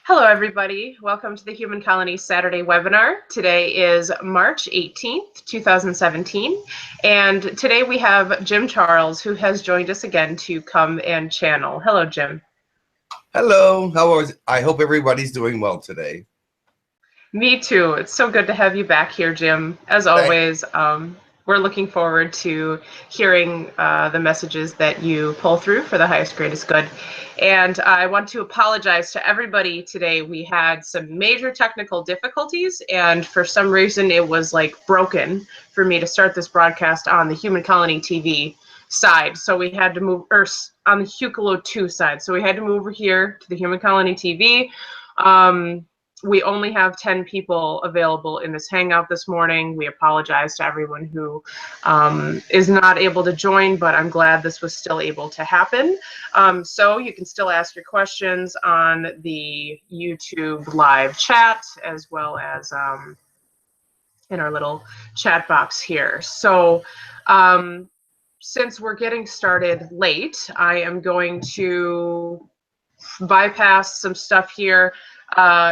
Hello, everybody. Welcome to the Human Colony Saturday webinar. Today is March 18th, 2017, and today we have Jim Charles, who has joined us again to come and channel. Hello, Jim. Hello. I hope everybody's doing well today. Me too. It's so good to have you back here, Jim. As always, we're looking forward to hearing the messages that you pull through for the highest, greatest good. And I want to apologize to everybody today. We had some major technical difficulties, and for some reason it was like broken for me to start this broadcast on the Human Colony TV side. So we had to move, or on the Hucolo 2 side. So we had to move over here to the Human Colony TV. We only have 10 people available in this hangout this morning. We apologize to everyone who is not able to join, but I'm glad this was still able to happen. So you can still ask your questions on the YouTube live chat, as well as in our little chat box here. So since we're getting started late, I am going to bypass some stuff here.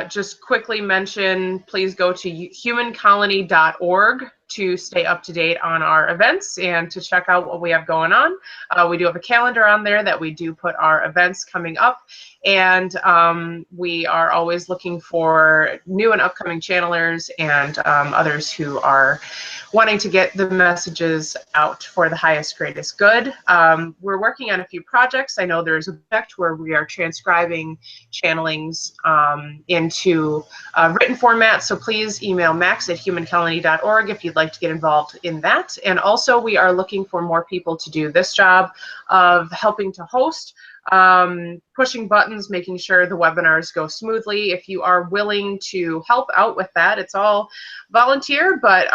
Just quickly mention, please go to humancolony.org to stay up to date on our events and to check out what we have going on. We do have a calendar on there that we do put our events coming up, and we are always looking for new and upcoming channelers and others who are wanting to get the messages out for the highest, greatest good. We're working on a few projects. I know there's a project where we are transcribing channelings into written format, so please email max@humancolony.org if you'd like to get involved in that. And also, we are looking for more people to do this job of helping to host, pushing buttons, making sure the webinars go smoothly. If you are willing to help out with that, it's all volunteer, but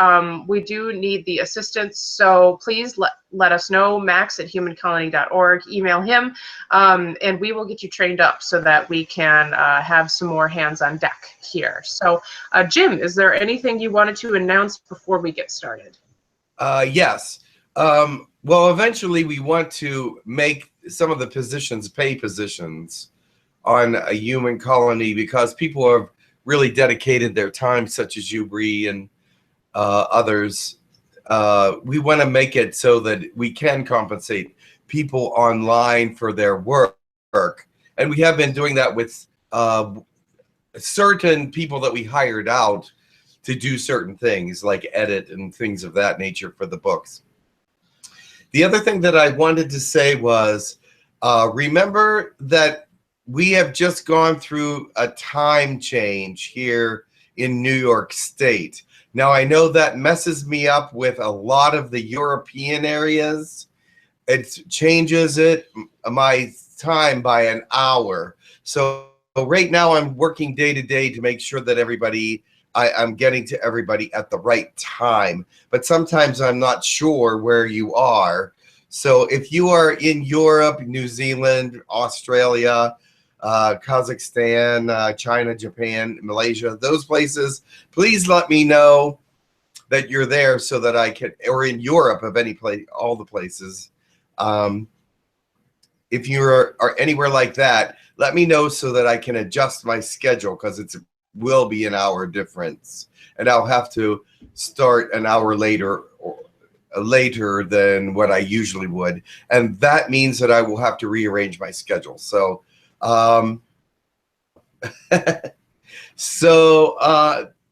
we do need the assistance. So please let us know, max@humancolony.org, email him, and we will get you trained up so that we can have some more hands on deck here. So Jim, is there anything you wanted to announce before we get started? Yes. Well, eventually we want to make some of the positions pay positions on a Human Colony, because people have really dedicated their time, such as you, Bree, and others. We want to make it so that we can compensate people online for their work. And we have been doing that with certain people that we hired out to do certain things, like edit and things of that nature for the books. The other thing that I wanted to say was, remember that we have just gone through a time change here in New York State. Now, I know that messes me up with a lot of the European areas. It changes my time by an hour. So right now I'm working day to day to make sure that I'm getting to everybody at the right time. But sometimes I'm not sure where you are. So if you are in Europe, New Zealand, Australia, Kazakhstan, China, Japan, Malaysia, those places, please let me know that you're there so that I can, or in Europe of any place, all the places. If you are anywhere like that, let me know so that I can adjust my schedule, because it will be an hour difference, and I'll have to start an hour later than what I usually would, and that means that I will have to rearrange my schedule. So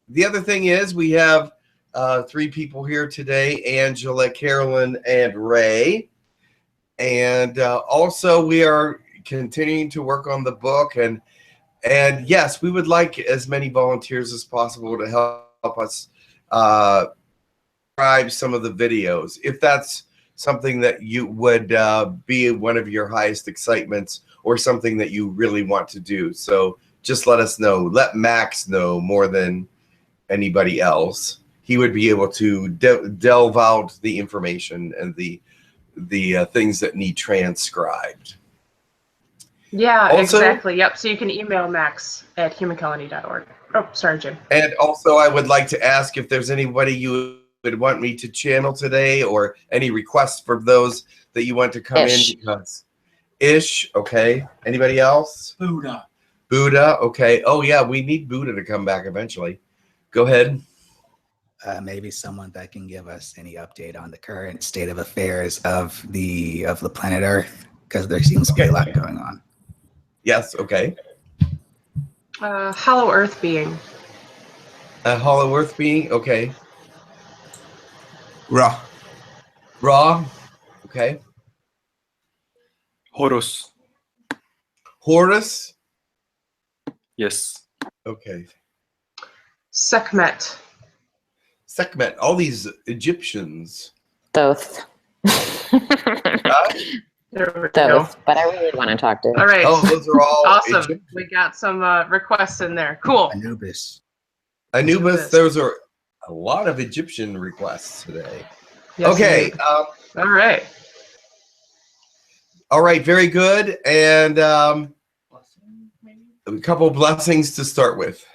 the other thing is, we have 3 people here today: Angela, Carolyn, and Ray. And also we are continuing to work on the book, and yes, we would like as many volunteers as possible to help us describe some of the videos, if that's something that you would be one of your highest excitements, or something that you really want to do. So just let us know. Let Max know more than anybody else. He would be able to delve out the information and the things that need transcribed. Yeah, also, exactly. Yep. So you can email max@humancolony.org. Oh, sorry, Jim. And also, I would like to ask if there's anybody you would want me to channel today, or any requests for those that you want to come in. Because Ish, okay. Anybody else? Buddha. Buddha. Okay. Oh yeah, we need Buddha to come back eventually. Go ahead. Maybe someone that can give us any update on the current state of affairs of the planet Earth, because there seems to be a lot going on. Yes. Okay. Hollow Earth being. A hollow Earth being. Okay. Ra. Ra. Okay. Horus. Horus. Yes. Okay. Sekhmet. Sekhmet. All these Egyptians. Thoth. There we go. Thoth. But I really want to talk to. All right. Oh, those are all Awesome. Egypt- We got some requests in there. Cool. Anubis. Anubis. Those are a lot of Egyptian requests today. Yes, Okay. indeed. All right. All right. Very good. And a couple of blessings to start with.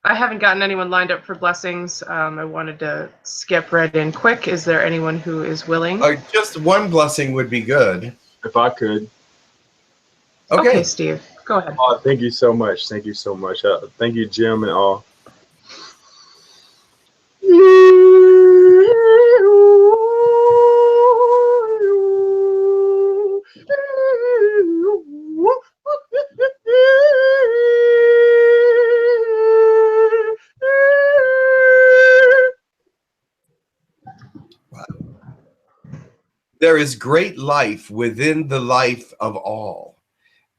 I haven't gotten anyone lined up for blessings. I wanted to skip right in quick. Is there anyone who is willing? Just one blessing would be good. If I could. Okay. Steve, go ahead. Oh, thank you so much. Thank you so much. Thank you, Jim, and all. There is great life within the life of all.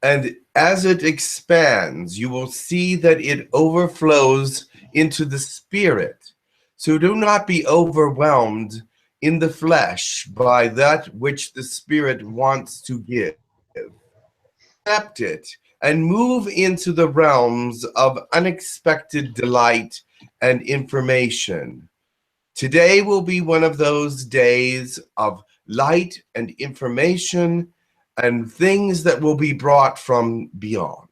And as it expands, you will see that it overflows into the spirit. So do not be overwhelmed in the flesh by that which the spirit wants to give. Accept it and move into the realms of unexpected delight and information. Today will be one of those days of light and information and things that will be brought from beyond.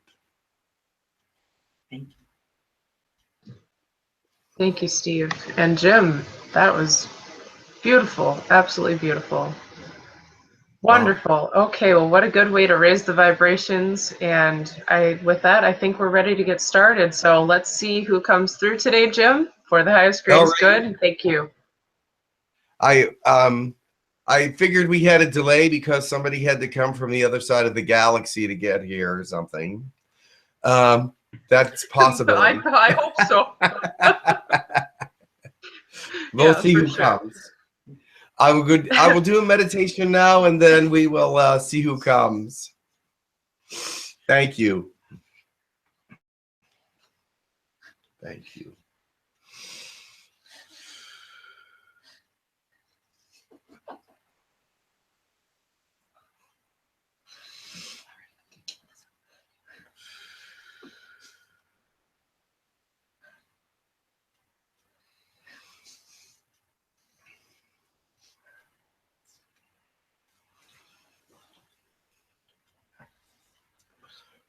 Thank you, Steve. And Jim, that was beautiful. Absolutely beautiful. Wonderful. Okay, well, what a good way to raise the vibrations. And with that, I think we're ready to get started. So let's see who comes through today, Jim, for the highest greatest good. Thank you. I figured we had a delay because somebody had to come from the other side of the galaxy to get here or something. That's possible. I hope so. We'll Yeah, see for who sure. comes. I will do a meditation now, and then we will see who comes. Thank you. Thank you.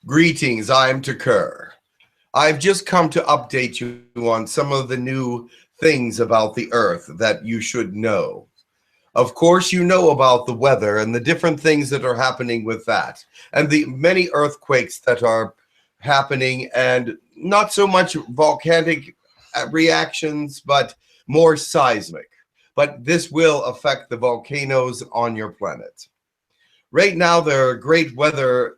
Greetings, I'm Tekkrr. I've just come to update you on some of the new things about the Earth that you should know. Of course, you know about the weather and the different things that are happening with that, and the many earthquakes that are happening, and not so much volcanic reactions, but more seismic. But this will affect the volcanoes on your planet. Right now, there are great weather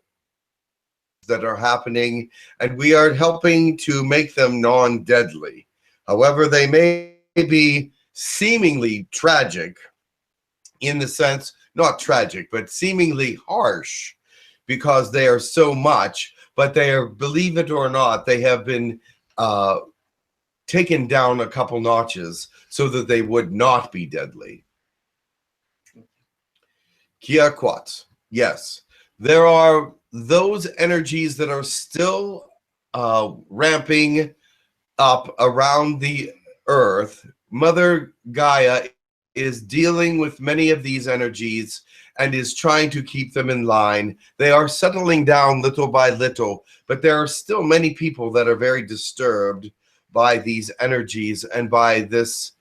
that are happening, and we are helping to make them non-deadly. However, they may be seemingly tragic in the sense, not tragic, but seemingly harsh because they are so much, but they are, believe it or not, they have been taken down a couple notches so that they would not be deadly. 𝗪𝗧𝗧𝗧𝗧, yes. There are those energies that are still ramping up around the Earth. Mother Gaia is dealing with many of these energies and is trying to keep them in line. They are settling down little by little, but there are still many people that are very disturbed by these energies and by this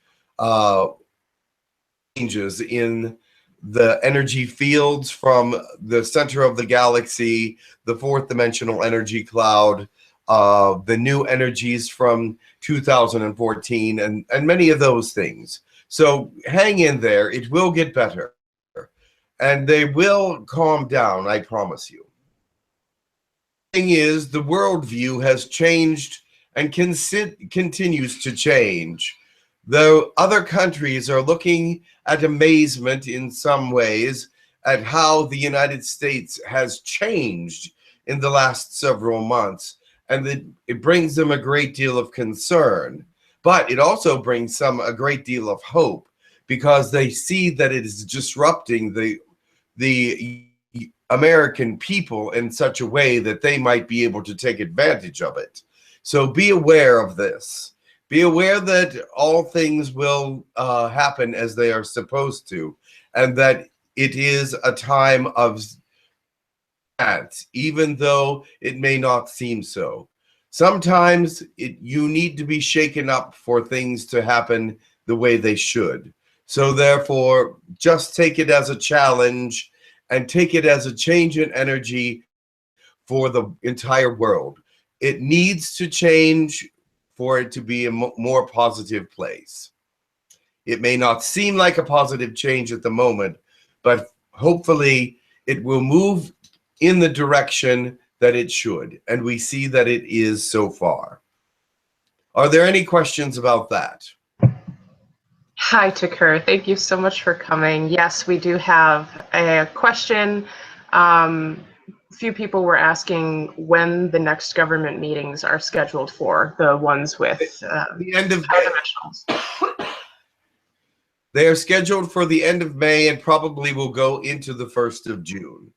changes in the energy fields from the center of the galaxy, the fourth dimensional energy cloud, the new energies from 2014, and many of those things. So hang in there. It will get better. And they will calm down, I promise you. The thing is, the worldview has changed and continues to change. Though other countries are looking at amazement in some ways at how the United States has changed in the last several months, and it brings them a great deal of concern. But it also brings them a great deal of hope, because they see that it is disrupting the American people in such a way that they might be able to take advantage of it. So be aware of this. Be aware that all things will happen as they are supposed to, and that it is a time of that, even though it may not seem so. Sometimes you need to be shaken up for things to happen the way they should. So therefore, just take it as a challenge and take it as a change in energy for the entire world. It needs to change for it to be a more positive place. It may not seem like a positive change at the moment, but hopefully it will move in the direction that it should. And we see that it is so far. Are there any questions about that? Hi, Tekkrr. Thank you so much for coming. Yes, we do have a question. A few people were asking when the next government meetings are scheduled for, the ones with the end of high dimensionals. They are scheduled for the end of May and probably will go into the 1st of June.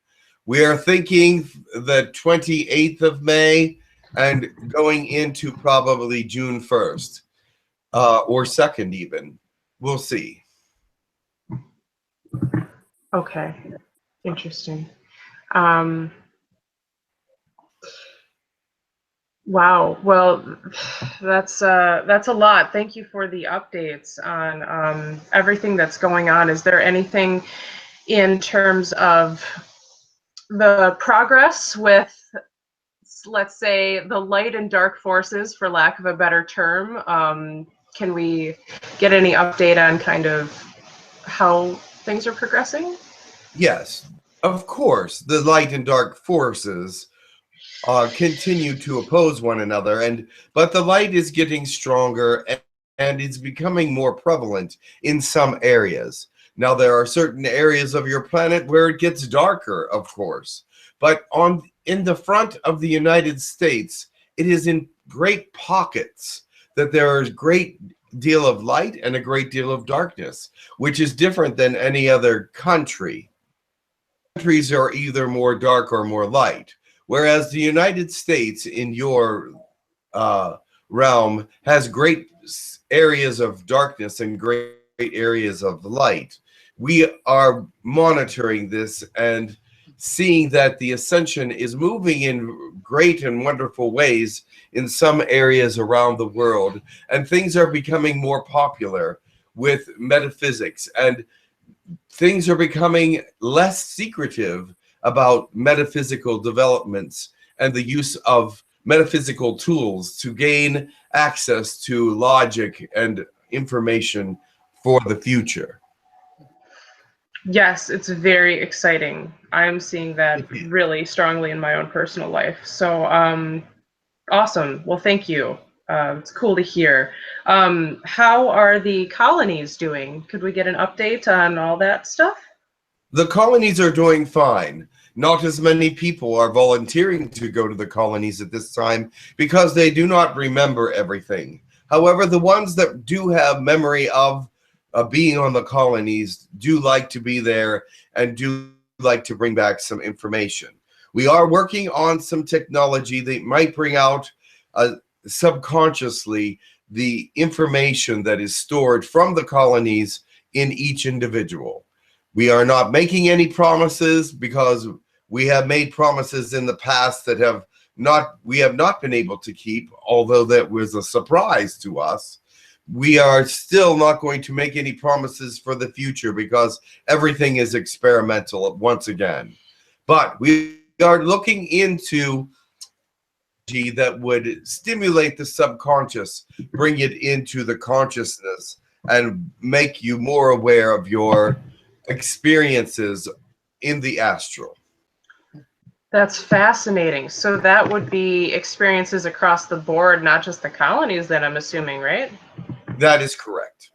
We are thinking the 28th of May and going into probably June 1st or 2nd even. We'll see. Okay, interesting. Wow. Well, that's a lot. Thank you for the updates on everything that's going on. Is there anything in terms of the progress with, let's say, the light and dark forces, for lack of a better term? Can we get any update on kind of how things are progressing? Yes, of course. The light and dark forces continue to oppose one another, but the light is getting stronger and it's becoming more prevalent in some areas. Now, there are certain areas of your planet where it gets darker, of course, but in the front of the United States, it is in great pockets that there is a great deal of light and a great deal of darkness, which is different than any other country. Countries are either more dark or more light, whereas the United States in your realm has great areas of darkness and great areas of light. We are monitoring this and seeing that the ascension is moving in great and wonderful ways in some areas around the world, and things are becoming more popular with metaphysics, and things are becoming less secretive about metaphysical developments and the use of metaphysical tools to gain access to logic and information for the future. Yes, it's very exciting. I'm seeing that really strongly in my own personal life. So awesome. Well, thank you. It's cool to hear. How are the colonies doing? Could we get an update on all that stuff? The colonies are doing fine. Not as many people are volunteering to go to the colonies at this time because they do not remember everything. However, the ones that do have memory of being on the colonies do like to be there and do like to bring back some information. We are working on some technology that might bring out subconsciously the information that is stored from the colonies in each individual. We are not making any promises because we have made promises in the past that we have not been able to keep, although that was a surprise to us. we are still not going to make any promises for the future because everything is experimental once again. But we are looking into that would stimulate the subconscious, bring it into the consciousness, and make you more aware of your experiences in the astral. That's fascinating. So that would be experiences across the board, not just the colonies, then I'm assuming, right? That is correct.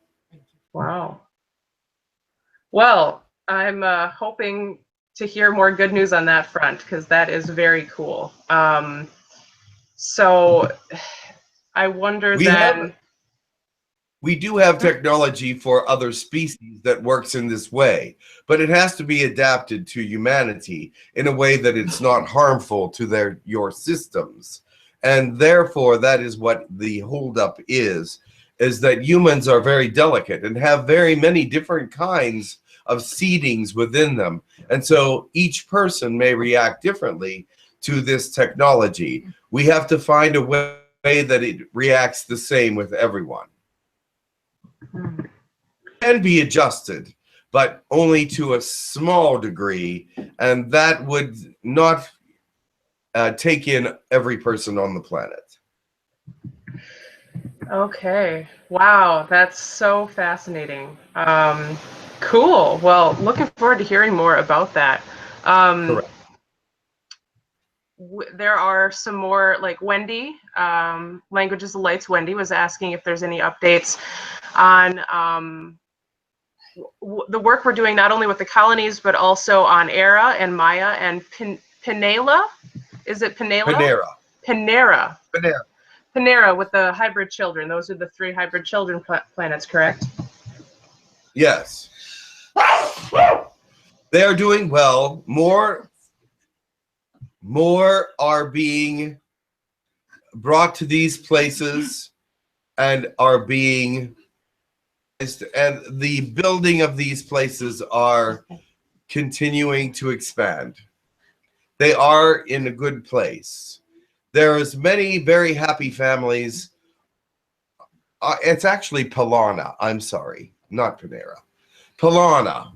Wow. Well, I'm hoping to hear more good news on that front, because that is very cool. So I wonder we do have technology for other species that works in this way, but it has to be adapted to humanity in a way that it's not harmful to your systems. And therefore, that is what the holdup is that humans are very delicate and have very many different kinds of seedings within them. And so each person may react differently to this technology. We have to find a way that it reacts the same with everyone. Can be adjusted, but only to a small degree, and that would not take in every person on the planet. Okay. Wow, that's so fascinating. Cool. Well, looking forward to hearing more about that. Correct. There are some more, like Wendy, Languages of Lights. Wendy was asking if there's any updates on the work we're doing, not only with the colonies, but also on Era and Maya and Penela. Is it Penela? Panera. Panera with the hybrid children. Those are the 3 hybrid children planets, correct? Yes. They are doing well. More are being brought to these places and are being, and the building of these places are continuing to expand. They are in a good place. There's many very happy families. It's actually Palana. I'm sorry, not Panera. Palana.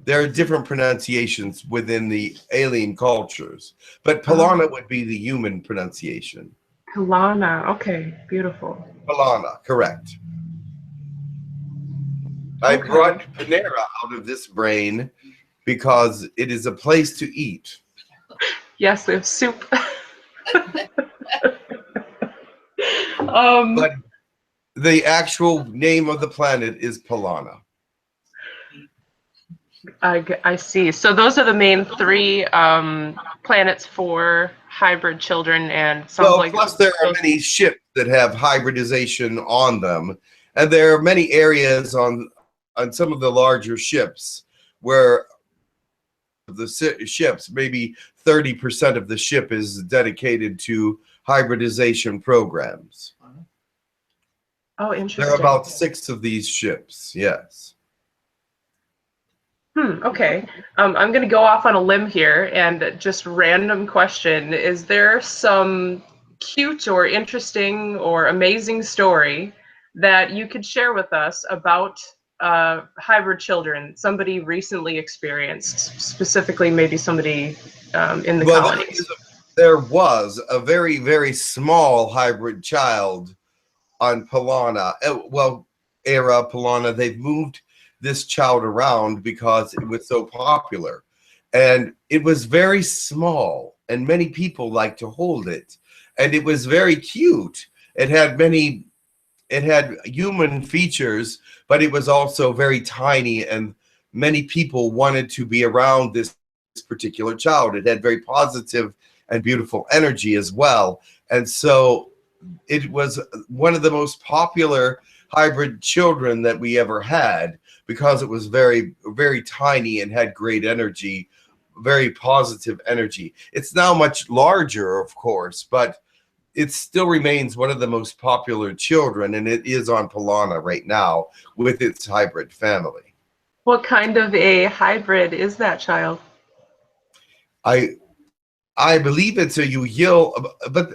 There are different pronunciations within the alien cultures, but Palana would be the human pronunciation. Palana. Okay, beautiful. Palana, correct. I brought Panera out of this brain because it is a place to eat. Yes, they have soup. But the actual name of the planet is Palana. I see. So those are the main 3 planets for hybrid children, and plus there are many ships that have hybridization on them, and there are many areas on some of the larger ships where the ships, maybe 30% of the ship is dedicated to hybridization programs. Oh, interesting. There are about 6 of these ships, yes. Okay. I'm going to go off on a limb here and just random question. Is there some cute or interesting or amazing story that you could share with us about hybrid children somebody recently experienced, specifically maybe somebody in the colonies? There was a very, very small hybrid child on Palana. Era Palana. They've moved this child around because it was so popular, and it was very small, and many people liked to hold it, and it was very cute. It had human features, but it was also very tiny, and many people wanted to be around this particular child. It had very positive and beautiful energy as well, and so it was one of the most popular hybrid children that we ever had, because it was very, very tiny and had great energy, very positive energy. It's now much larger, of course, but it still remains one of the most popular children, and it is on Palana right now with its hybrid family. What kind of a hybrid is that child? I believe it's a Yahyel, but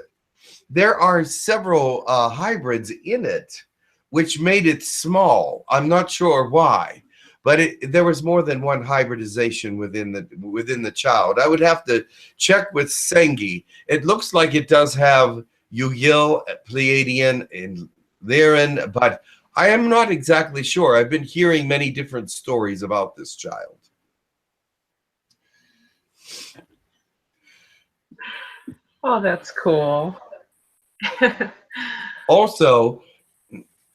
there are several hybrids in it, which made it small. I'm not sure why, but there was more than one hybridization within the child. I would have to check with Sengi. It looks like it does have Yahyel, Pleiadian, and Lyran, but I am not exactly sure. I've been hearing many different stories about this child. Oh, that's cool. Also,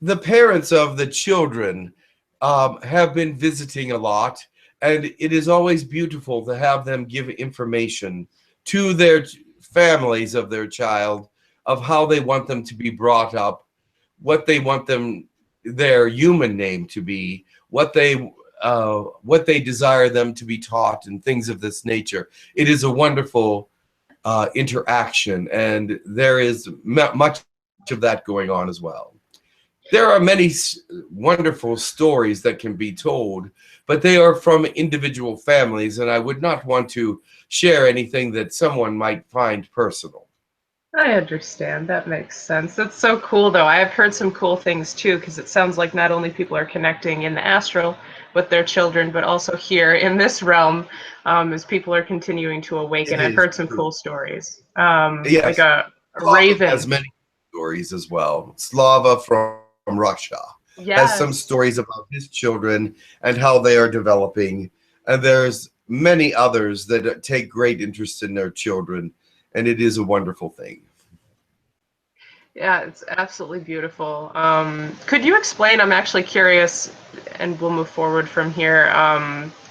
the parents of the children have been visiting a lot, and it is always beautiful to have them give information to their families of their child of how they want them to be brought up, what they want their human name to be, what they desire them to be taught, and things of this nature. It is a wonderful interaction, and there is much of that going on as well. There are many wonderful stories that can be told, but they are from individual families, and I would not want to share anything that someone might find personal. I understand. That makes sense. That's so cool, though. I have heard some cool things, too, because it sounds like not only people are connecting in the astral with their children, but also here in this realm as people are continuing to awaken. I've heard some cool stories. Yes. Like a Slava raven. has many stories as well. Slava from Russia has some stories about his children and how they are developing. And there's many others that take great interest in their children. And it is a wonderful thing. Yeah, it's absolutely beautiful. Could you explain, I'm actually curious, and we'll move forward from here,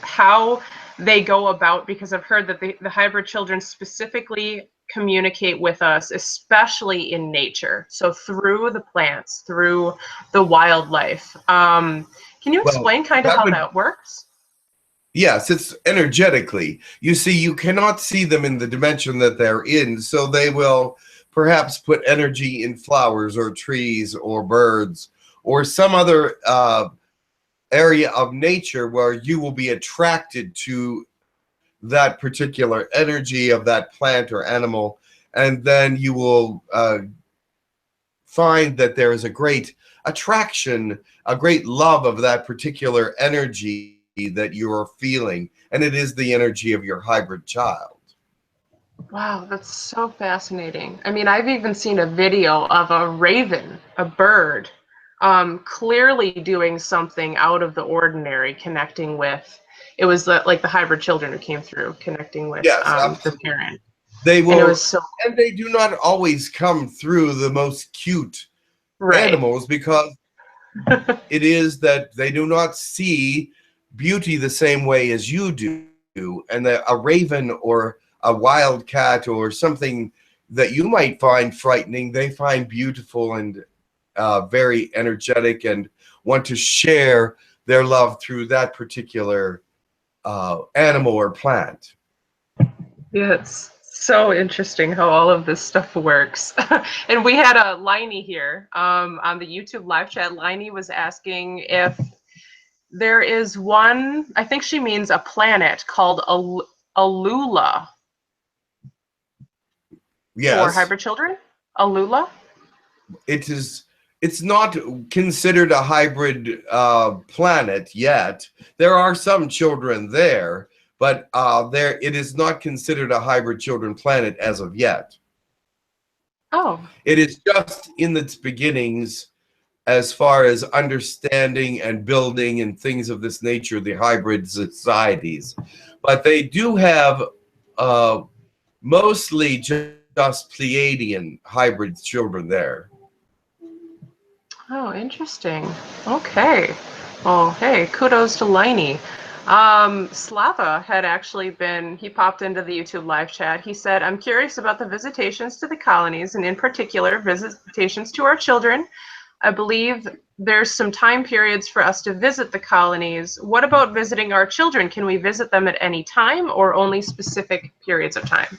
how they go about, because I've heard that the hybrid children specifically communicate with us, especially in nature. So through the plants, through the wildlife. Can you explain kind of how that works? Yes, it's energetically. You see, you cannot see them in the dimension that they're in, so they will perhaps put energy in flowers or trees or birds or some other area of nature where you will be attracted to that particular energy of that plant or animal, and then you will find that there is a great attraction, a great love of that particular energy that you are feeling, and it is the energy of your hybrid child. Wow, that's so fascinating. I mean, I've even seen a video of a raven, a bird, clearly doing something out of the ordinary, connecting with, it was like the hybrid children who came through, connecting with the parent. They will, and it was so, and they do not always come through the most cute animals, because it is that they do not see beauty the same way as you do, and a raven or a wild cat or something that you might find frightening, they find beautiful and very energetic and want to share their love through that particular animal or plant. Yeah, it's so interesting how all of this stuff works. And we had a Liney here on the YouTube live chat. Liney was asking if there is one, I think she means a planet called Alula. Yes. For hybrid children? Alula? It's not considered a hybrid planet yet. There are some children there, but it is not considered a hybrid children planet as of yet. Oh. It is just in its beginnings as far as understanding and building and things of this nature, the hybrid societies. But they do have mostly just Pleiadian hybrid children there. Oh, interesting. Okay. Well, hey, kudos to Liney. Slava had actually he popped into the YouTube live chat. He said, I'm curious about the visitations to the colonies, and in particular, visitations to our children. I believe there's some time periods for us to visit the colonies. What about visiting our children? Can we visit them at any time or only specific periods of time?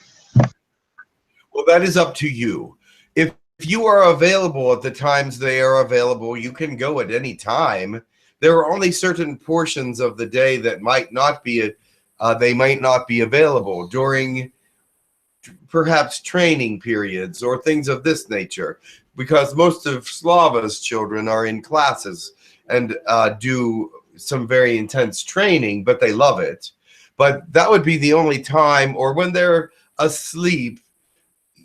Well, that is up to you. If you are available at the times they are available, you can go at any time. There are only certain portions of the day that might not be they might not be available. During perhaps training periods or things of this nature, because most of Slava's children are in classes and do some very intense training, but they love it. But that would be the only time, or when they're asleep,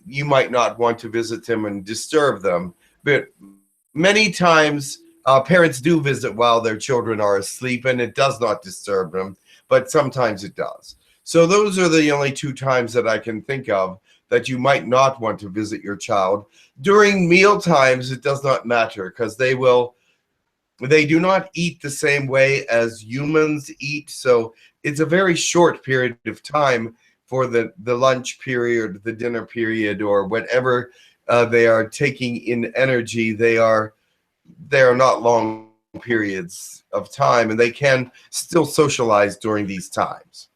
you might not want to visit them and disturb them. But many times parents do visit while their children are asleep, and it does not disturb them, but sometimes it does. So those are the only 2 times that I can think of that you might not want to visit your child. During meal times, it does not matter, because they do not eat the same way as humans eat. So it's a very short period of time for the lunch period, the dinner period, or whatever they are taking in energy. They are not long periods of time, and they can still socialize during these times.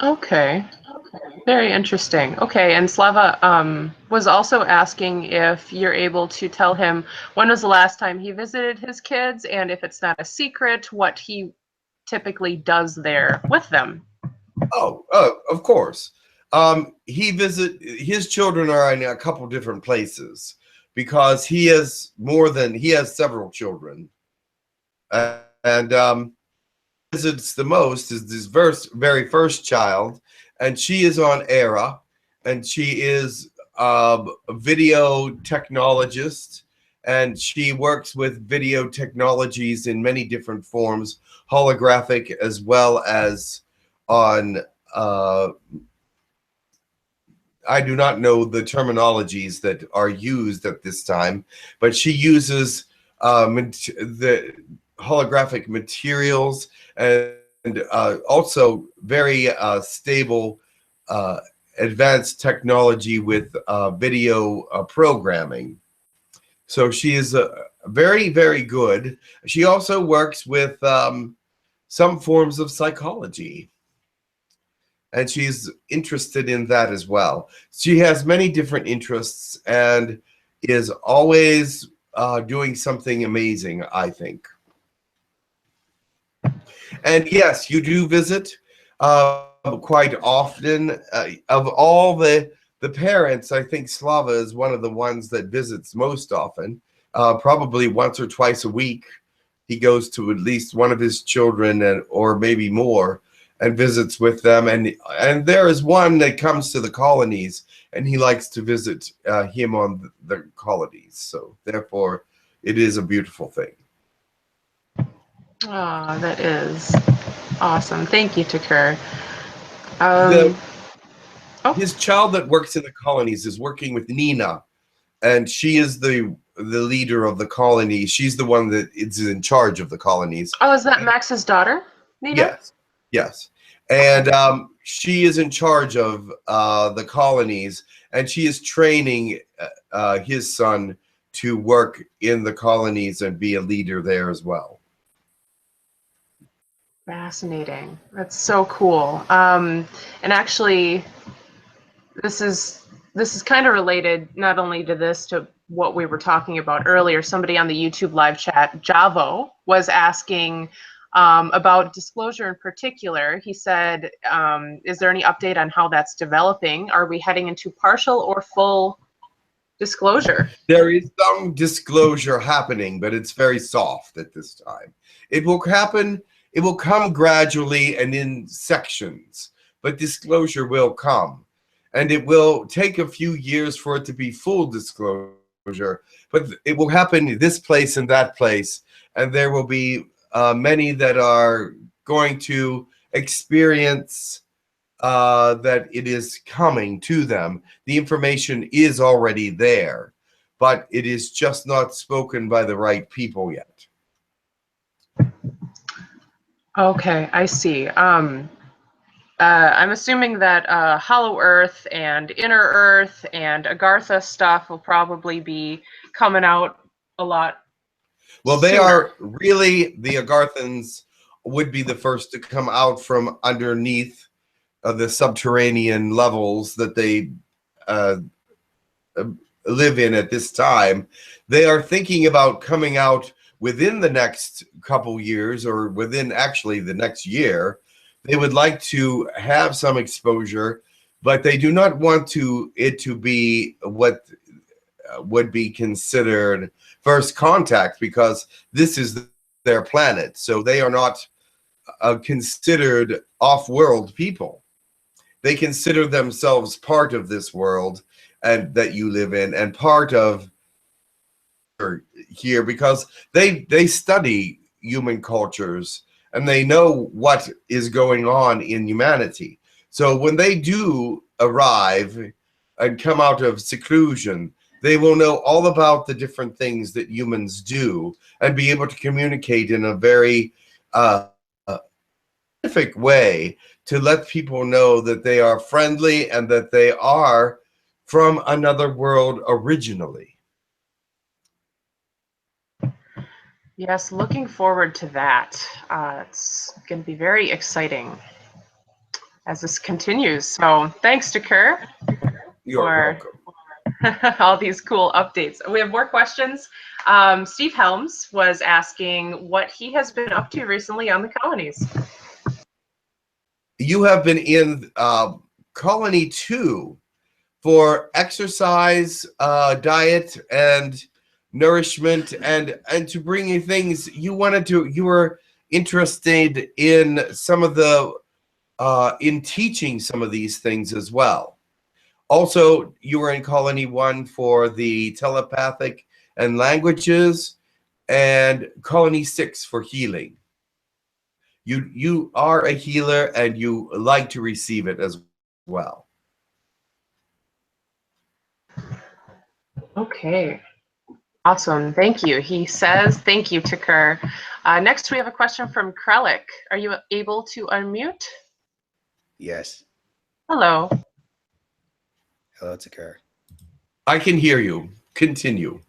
Okay. Very interesting. Okay, and Slava was also asking if you're able to tell him when was the last time he visited his kids, and if it's not a secret, what he typically does there with them. Oh, of course. His children are in a couple different places, because he has several children, and visits the most is this very first child, and she is on ERA, and she is a video technologist, and she works with video technologies in many different forms, holographic as well as on I do not know the terminologies that are used at this time, but she uses the holographic materials and also very stable advanced technology with video programming. So she is very, very good. She also works with some forms of psychology, and she's interested in that as well. She has many different interests and is always doing something amazing, I think. And yes, you do visit quite often. Of all the parents, I think Slava is one of the ones that visits most often. Probably once or twice a week, he goes to at least one of his children, or maybe more, and visits with them. And there is one that comes to the colonies, and he likes to visit him on the colonies. So therefore, it is a beautiful thing. Oh, that is awesome. Thank you, Tekkrr. His child that works in the colonies is working with Nina, and she is the leader of the colony. She's the one that is in charge of the colonies. Oh, is that Max's daughter, Nina? Yes. And she is in charge of the colonies, and she is training his son to work in the colonies and be a leader there as well. Fascinating. That's so cool. And actually, this is kind of related not only to this, to what we were talking about earlier. Somebody on the YouTube live chat, Javo, was asking about disclosure in particular. He said, is there any update on how that's developing? Are we heading into partial or full disclosure? There is some disclosure happening, but it's very soft at this time. It will happen. It will come gradually and in sections, but disclosure will come. And it will take a few years for it to be full disclosure, but it will happen this place and that place. And there will be many that are going to experience that it is coming to them. The information is already there, but it is just not spoken by the right people yet. Okay, I see. I'm assuming that Hollow Earth and Inner Earth and Agartha stuff will probably be coming out a lot. Well, they sooner. are really, the Agarthans would be the first to come out from underneath the subterranean levels that they live in at this time. They are thinking about coming out within the next couple years, or within actually the next year. They would like to have some exposure, but they do not want it to be what would be considered first contact, because this is their planet. So they are not considered off-world people. They consider themselves part of this world and that you live in, and part of here, because they study human cultures and they know what is going on in humanity. So when they do arrive and come out of seclusion, they will know all about the different things that humans do and be able to communicate in a very specific way to let people know that they are friendly and that they are from another world originally. Yes, looking forward to that. It's going to be very exciting as this continues. So thanks to Tekkrr You're for welcome. all these cool updates. We have more questions. Steve Helms was asking what he has been up to recently on the colonies. You have been in Colony 2 for exercise, diet, and nourishment, and to bring you things you wanted to. You were interested in some of the in teaching some of these things as well. Also, you were in Colony 1 for the telepathic and languages, and Colony 6 for healing. You are a healer and you like to receive it as well. Okay. Awesome. Thank you. He says, thank you, Tekkrr. Next, we have a question from Krellick. Are you able to unmute? Yes. Hello. Hello, Tekkrr. I can hear you. Continue.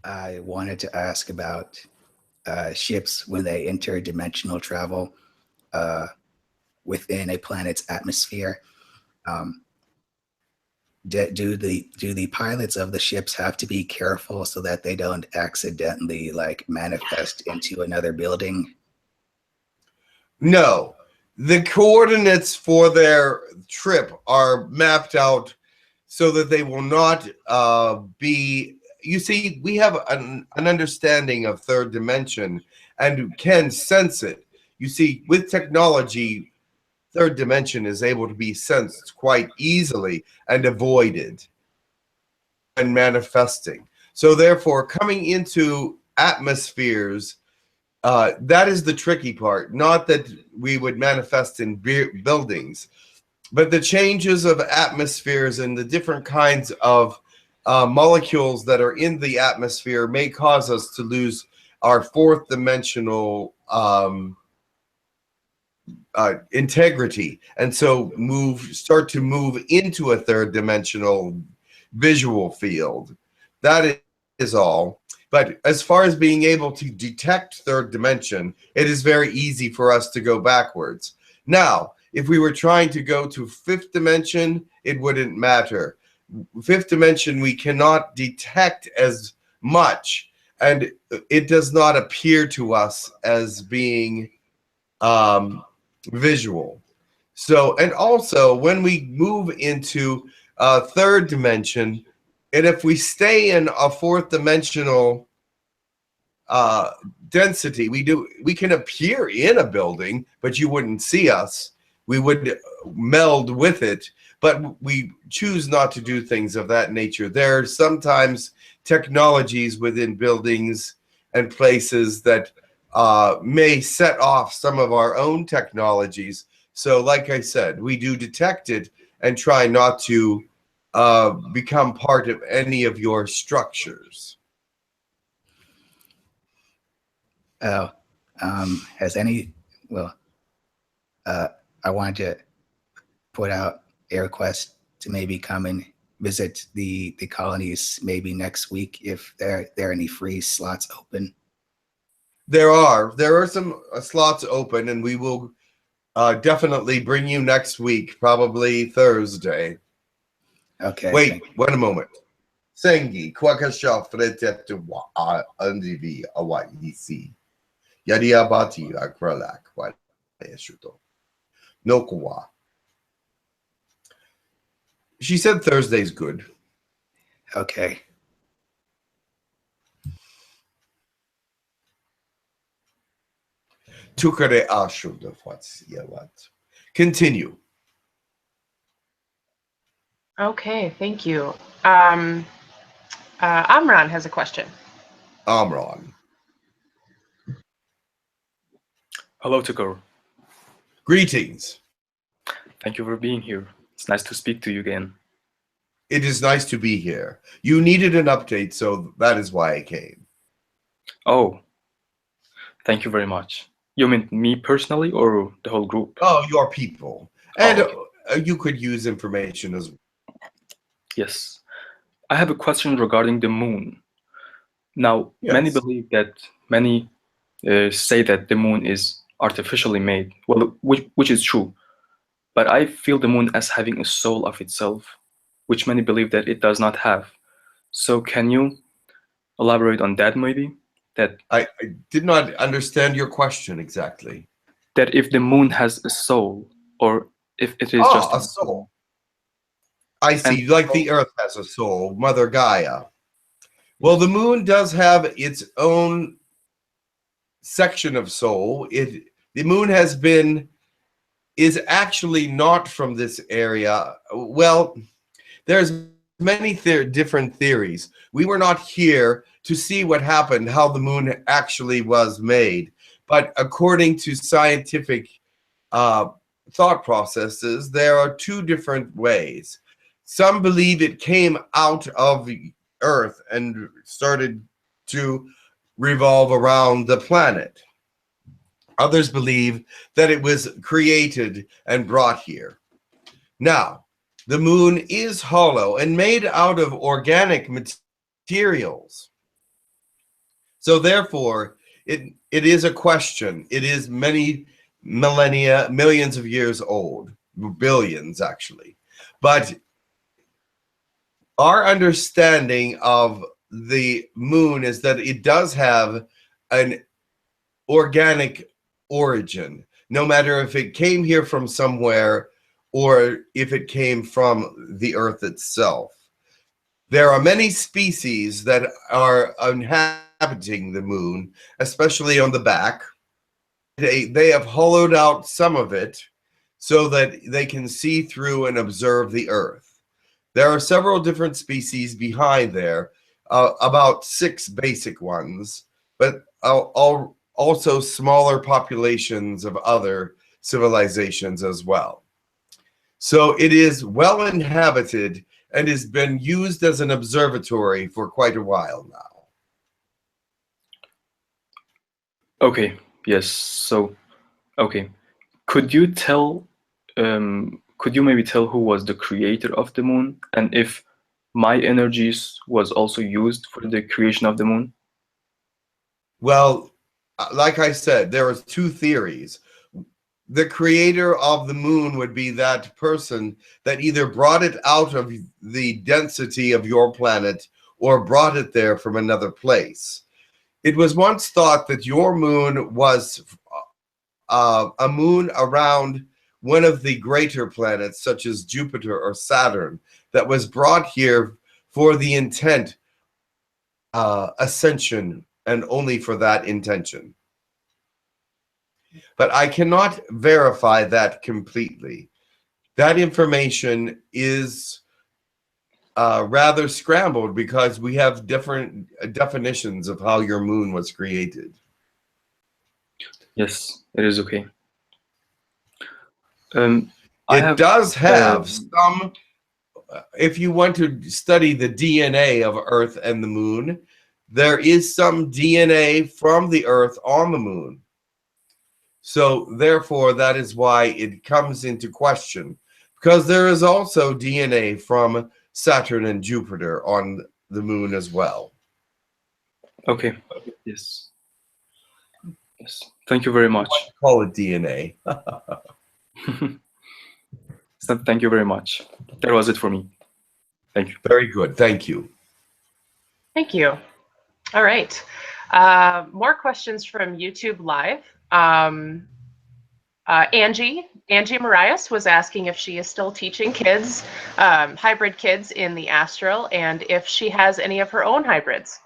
I wanted to ask about ships when they interdimensional travel within a planet's atmosphere. Do the pilots of the ships have to be careful so that they don't accidentally like manifest into another building? No, the coordinates for their trip are mapped out so that they will not be. You see, we have an understanding of third dimension and can sense it. You see, with technology, third dimension is able to be sensed quite easily and avoided and manifesting. So therefore, coming into atmospheres, that is the tricky part. Not that we would manifest in buildings, but the changes of atmospheres and the different kinds of molecules that are in the atmosphere may cause us to lose our fourth dimensional integrity, and so start to move into a third dimensional visual field. That is all. But as far as being able to detect third dimension, it is very easy for us to go backwards. Now, if we were trying to go to fifth dimension, it wouldn't matter. Fifth dimension, we cannot detect as much, and it does not appear to us as being visual. So, and also when we move into third dimension, and if we stay in a fourth dimensional density, we can appear in a building, but you wouldn't see us. We would meld with it, but we choose not to do things of that nature. There are sometimes technologies within buildings and places that may set off some of our own technologies. So like I said, we do detect it and try not to become part of any of your structures. Oh, has any, well, I wanted to put out a request to maybe come and visit the colonies maybe next week if there are any free slots open. There are some slots open, and we will definitely bring you next week, probably Thursday. Okay. Wait a moment. Sengi, kwakasha frete wa andivi awaisi. Yadiabati akralak wa eshuto. Nokuwa. She said Thursday's good. Okay. Tukra 𝗪𝗡𝗧𝗧𝗧. Continue. Okay, thank you. Amran has a question. Amran. Hello, Tekkrr. Greetings. Thank you for being here. It's nice to speak to you again. It is nice to be here. You needed an update, so that is why I came. Oh, thank you very much. You mean me personally or the whole group? Oh, your people. And okay. you could use information as well. Yes. I have a question regarding the moon. Now, Yes. many say that the moon is artificially made, well, which is true. But I feel the moon as having a soul of itself, which many believe that it does not have. So can you elaborate on that maybe? That I did not understand your question exactly. That if the moon has a soul, or if it is just a soul. I see, and like the Earth has a soul, Mother Gaia. Well, the moon does have its own section of soul. The moon is actually not from this area. Well, there's many different theories. We were not here to see what happened, how the moon actually was made. But according to scientific thought processes, there are two different ways. Some believe it came out of the Earth and started to revolve around the planet. Others believe that it was created and brought here. Now, the moon is hollow and made out of organic materials. So therefore, it is a question. It is many millennia, millions of years old, billions actually. But our understanding of the moon is that it does have an organic origin, no matter if it came here from somewhere or if it came from the Earth itself. There are many species that are inhabiting the moon, especially on the back. They have hollowed out some of it so that they can see through and observe the Earth. There are several different species behind there, about 6 basic ones, but also smaller populations of other civilizations as well. So it is well inhabited and has been used as an observatory for quite a while now. Okay, yes. So, okay. Could you maybe tell who was the creator of the moon, and if my energies was also used for the creation of the moon? Well, like I said, there are 2 theories. The creator of the moon would be that person that either brought it out of the density of your planet or brought it there from another place. It was once thought that your moon was a moon around one of the greater planets, such as Jupiter or Saturn, that was brought here for the intent, ascension, and only for that intention. But I cannot verify that completely. That information is rather scrambled because we have different definitions of how your moon was created. Yes, it is okay. It does have some, if you want to study the DNA of Earth and the moon, there is some DNA from the Earth on the moon. So therefore, that is why it comes into question, because there is also DNA from Saturn and Jupiter on the moon as well. Okay. Yes. Yes. Thank you very much. Call it DNA. So thank you very much. That was it for me. Thank you. Very good. Thank you. Thank you. All right. More questions from YouTube Live. Angie Marias was asking if she is still teaching kids, hybrid kids in the Astral, and if she has any of her own hybrids.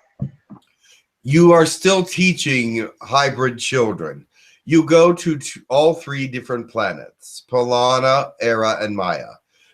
You are still teaching hybrid children. You go to all 3 different planets, Polana, Era, and Maya.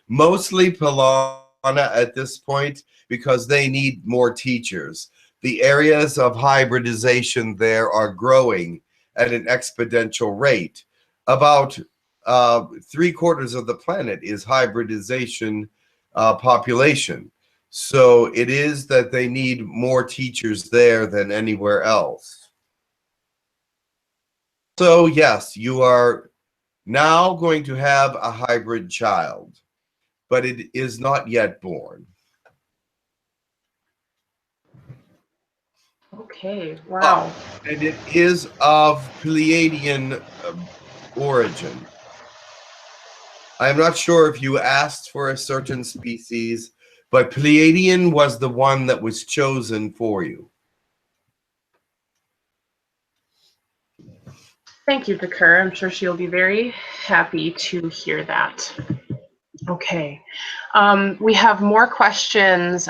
Mostly Polana at this point because they need more teachers. The areas of hybridization there are growing at an exponential rate. About 3/4 of the planet is hybridization population. So it is that they need more teachers there than anywhere else. So yes, you are now going to have a hybrid child, but it is not yet born. Okay, wow. And it is of Pleiadian origin. I'm not sure if you asked for a certain species, but Pleiadian was the one that was chosen for you. Thank you, Tekkrr. I'm sure she'll be very happy to hear that. Okay, we have more questions.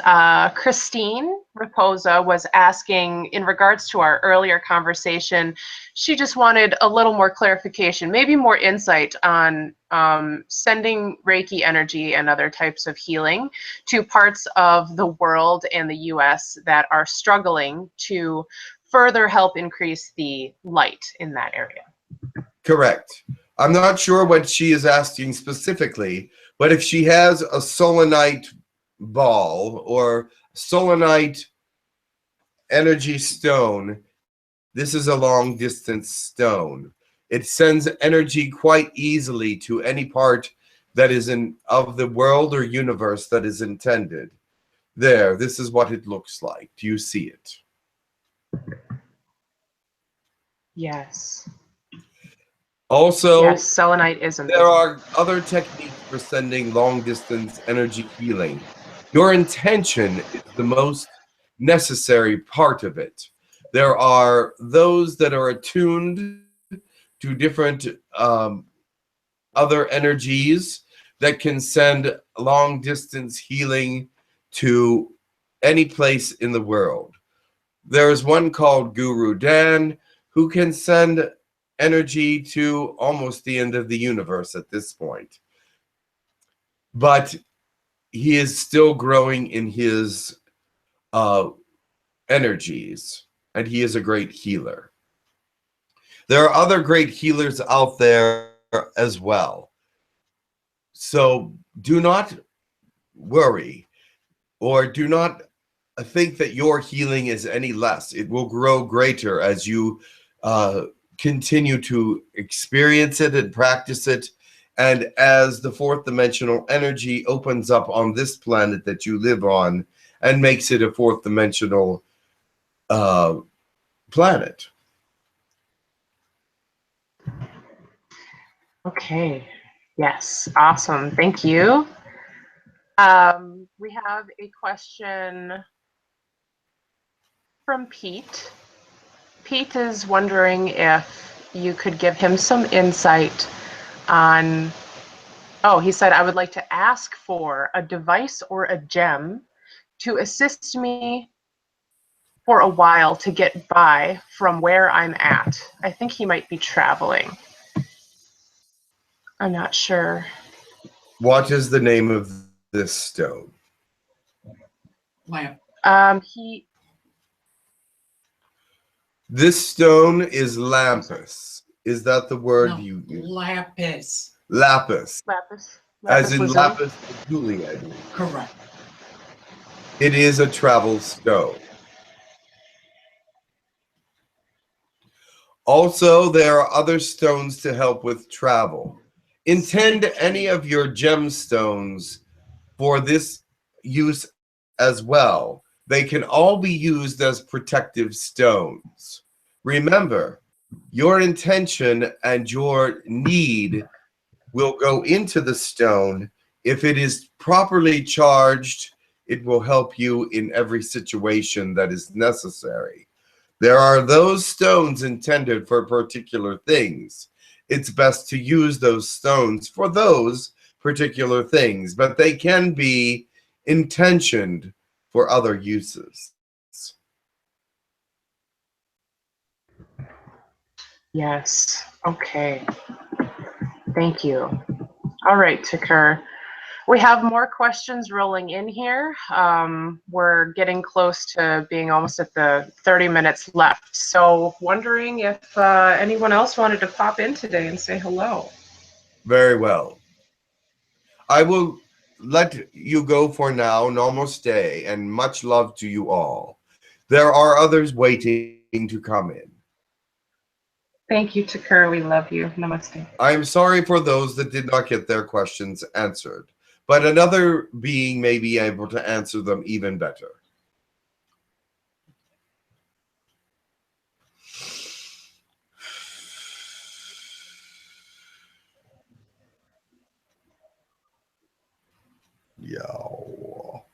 Christine Raposa was asking in regards to our earlier conversation. She just wanted a little more clarification, maybe more insight on sending Reiki energy and other types of healing to parts of the world and the US that are struggling to further help increase the light in that area. Correct. I'm not sure what she is asking specifically, but if she has a selenite ball or selenite energy stone, this is a long distance stone. It sends energy quite easily to any part that is of the world or universe that is intended. There, this is what it looks like. Do you see it? Yes. Also, yes, selenite is amazing. There are other techniques for sending long-distance energy healing. Your intention is the most necessary part of it. There are those that are attuned to different other energies that can send long-distance healing to any place in the world. There is one called Guru Dan who can send energy to almost the end of the universe at this point. But he is still growing in his energies, and he is a great healer. There are other great healers out there as well. So do not worry or do not think that your healing is any less. It will grow greater as you continue to experience it and practice it, and as the 4th dimensional energy opens up on this planet that you live on and makes it a 4th dimensional planet. Okay, yes, awesome, thank you. We have a question from Pete. Pete is wondering if you could give him some insight on, oh, he said, I would like to ask for a device or a gem to assist me for a while to get by from where I'm at. I think he might be traveling. I'm not sure. What is the name of this stone? Lamp. This stone is lapis. Is that the word No, you use? lapis. Lapis. Lapis. As in lazuli. lapis lazuli, I believe. Correct. It is a travel stone. Also, there are other stones to help with travel. Intend any of your gemstones for this use as well. They can all be used as protective stones. Remember, your intention and your need will go into the stone. If it is properly charged, it will help you in every situation that is necessary. There are those stones intended for particular things, it's best to use those stones for those particular things, but they can be intentioned for other uses. Yes. Okay. Thank you. All right, Tekkrr. We have more questions rolling in here. We're getting close to being almost at the 30 minutes left. So wondering if anyone else wanted to pop in today and say hello. Very well. I will let you go for now. Namaste, and much love to you all. There are others waiting to come in. Thank you, Tekkrr. We love you. Namaste. I'm sorry for those that did not get their questions answered, but another being may be able to answer them even better. Yow.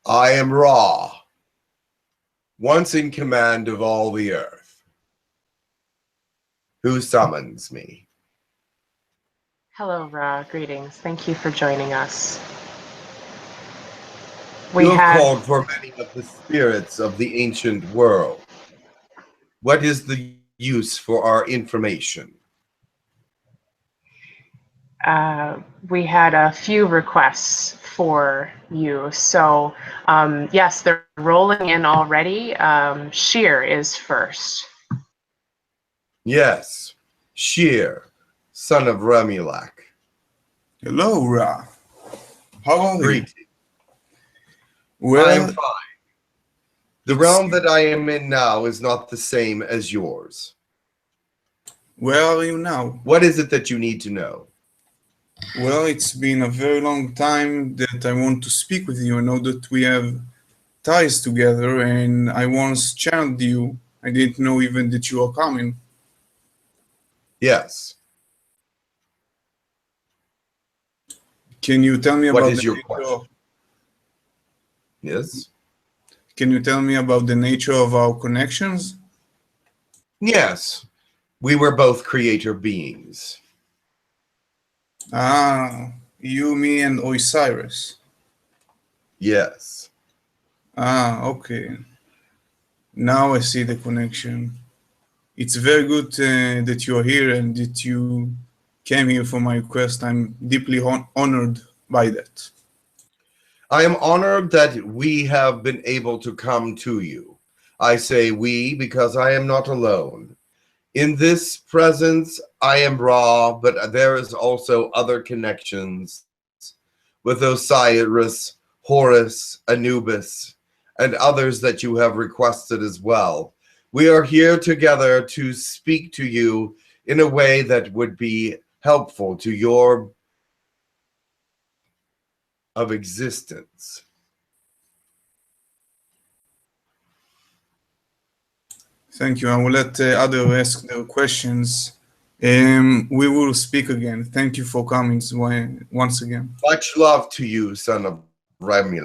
I am Ra, once in command of all the earth. Who summons me? Hello, Ra. Greetings. Thank you for joining us. You have called for many of the spirits of the ancient world. What is the use for our information? We had a few requests for you. So, yes, they're rolling in already. Sheer is first. Yes, Sheer, son of 𝗪𝗘𝗧𝗏. Hello, Ra. How are you? Greetings. Well, I am fine. The realm that I am in now is not the same as yours. where are you now? What is it that you need to know? Well, it's been a very long time that I want to speak with you. I know that we have ties together, and I once channeled you. I didn't know even that you are coming. Yes. Can you tell me What about is the your nature question? of, Yes? Can you tell me about the nature of our connections? Yes. We were both creator beings. Ah, you, me, and Osiris. Yes. Ah, okay. Now I see the connection. It's very good that you are here and that you came here for my request. I'm deeply honored by that. I am honored that we have been able to come to you. I say we because I am not alone. In this presence, I am Ra, but there is also other connections with Osiris, Horus, Anubis, and others that you have requested as well. We are here together to speak to you in a way that would be helpful to your of existence. Thank you. I will let others ask their questions. We will speak again. Thank you for coming once again. Much love to you, son of 𝗪𝗘𝗧𝗏.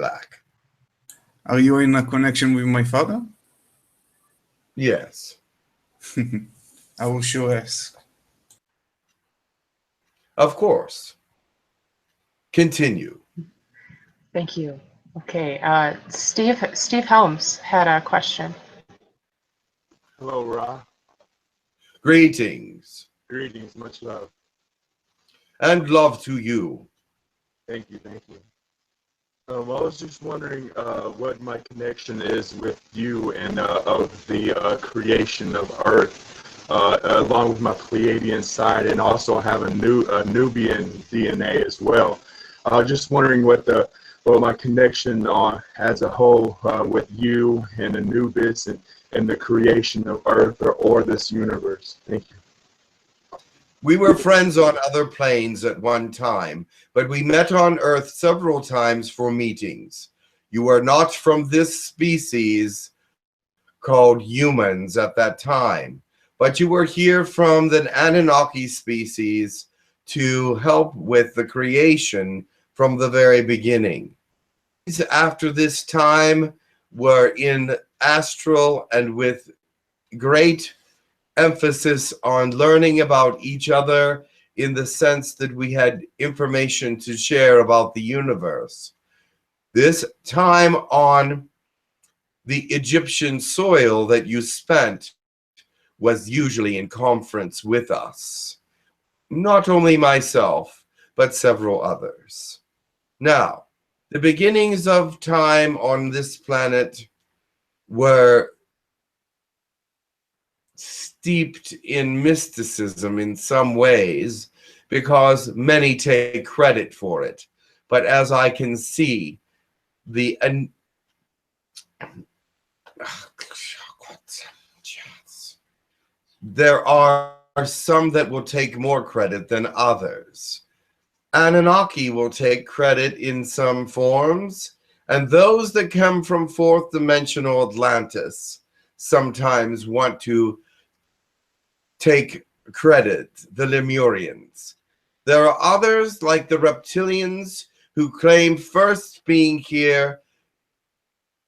Are you in a connection with my father? Yes. I will sure ask. Of course. Continue. Thank you. Okay, Steve Helms had a question. Hello, Ra. Greetings. Greetings, much love. And love to you. Thank you, thank you. I was just wondering what my connection is with you and of the creation of Earth, along with my Pleiadian side, and also have a Nubian DNA as well. Just wondering what my connection as a whole with you and Anubis and the creation of Earth or this universe. Thank you. We were friends on other planes at one time, but we met on Earth several times for meetings. You were not from this species called humans at that time. but you were here from the Anunnaki species to help with the creation from the very beginning. After this time were in Astral, and with great emphasis on learning about each other in the sense that we had information to share about the universe. This time on the Egyptian soil that you spent was usually in conference with us. Not only myself, but several others. Now, the beginnings of time on this planet were steeped in mysticism in some ways, because many take credit for it. But as I can see, there are some that will take more credit than others. Anunnaki will take credit in some forms, and those that come from fourth dimensional Atlantis sometimes want to take credit, the Lemurians. There are others like the Reptilians who claim first being here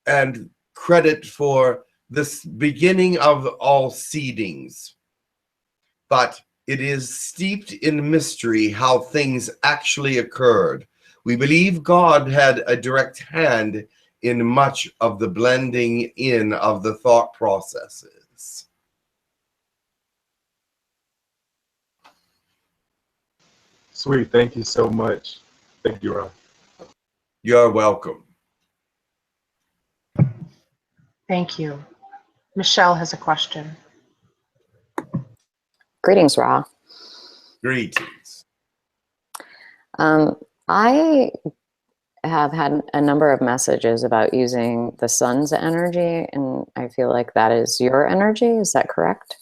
and credit for this beginning of all seedings. But it is steeped in mystery how things actually occurred. We believe God had a direct hand in much of the blending in of the thought processes. Sweet, thank you so much. Thank you, Rob. You're welcome. Thank you. Michelle has a question. Greetings, Ra. Greetings. I have had a number of messages about using the sun's energy, and I feel like that is your energy. Is that correct?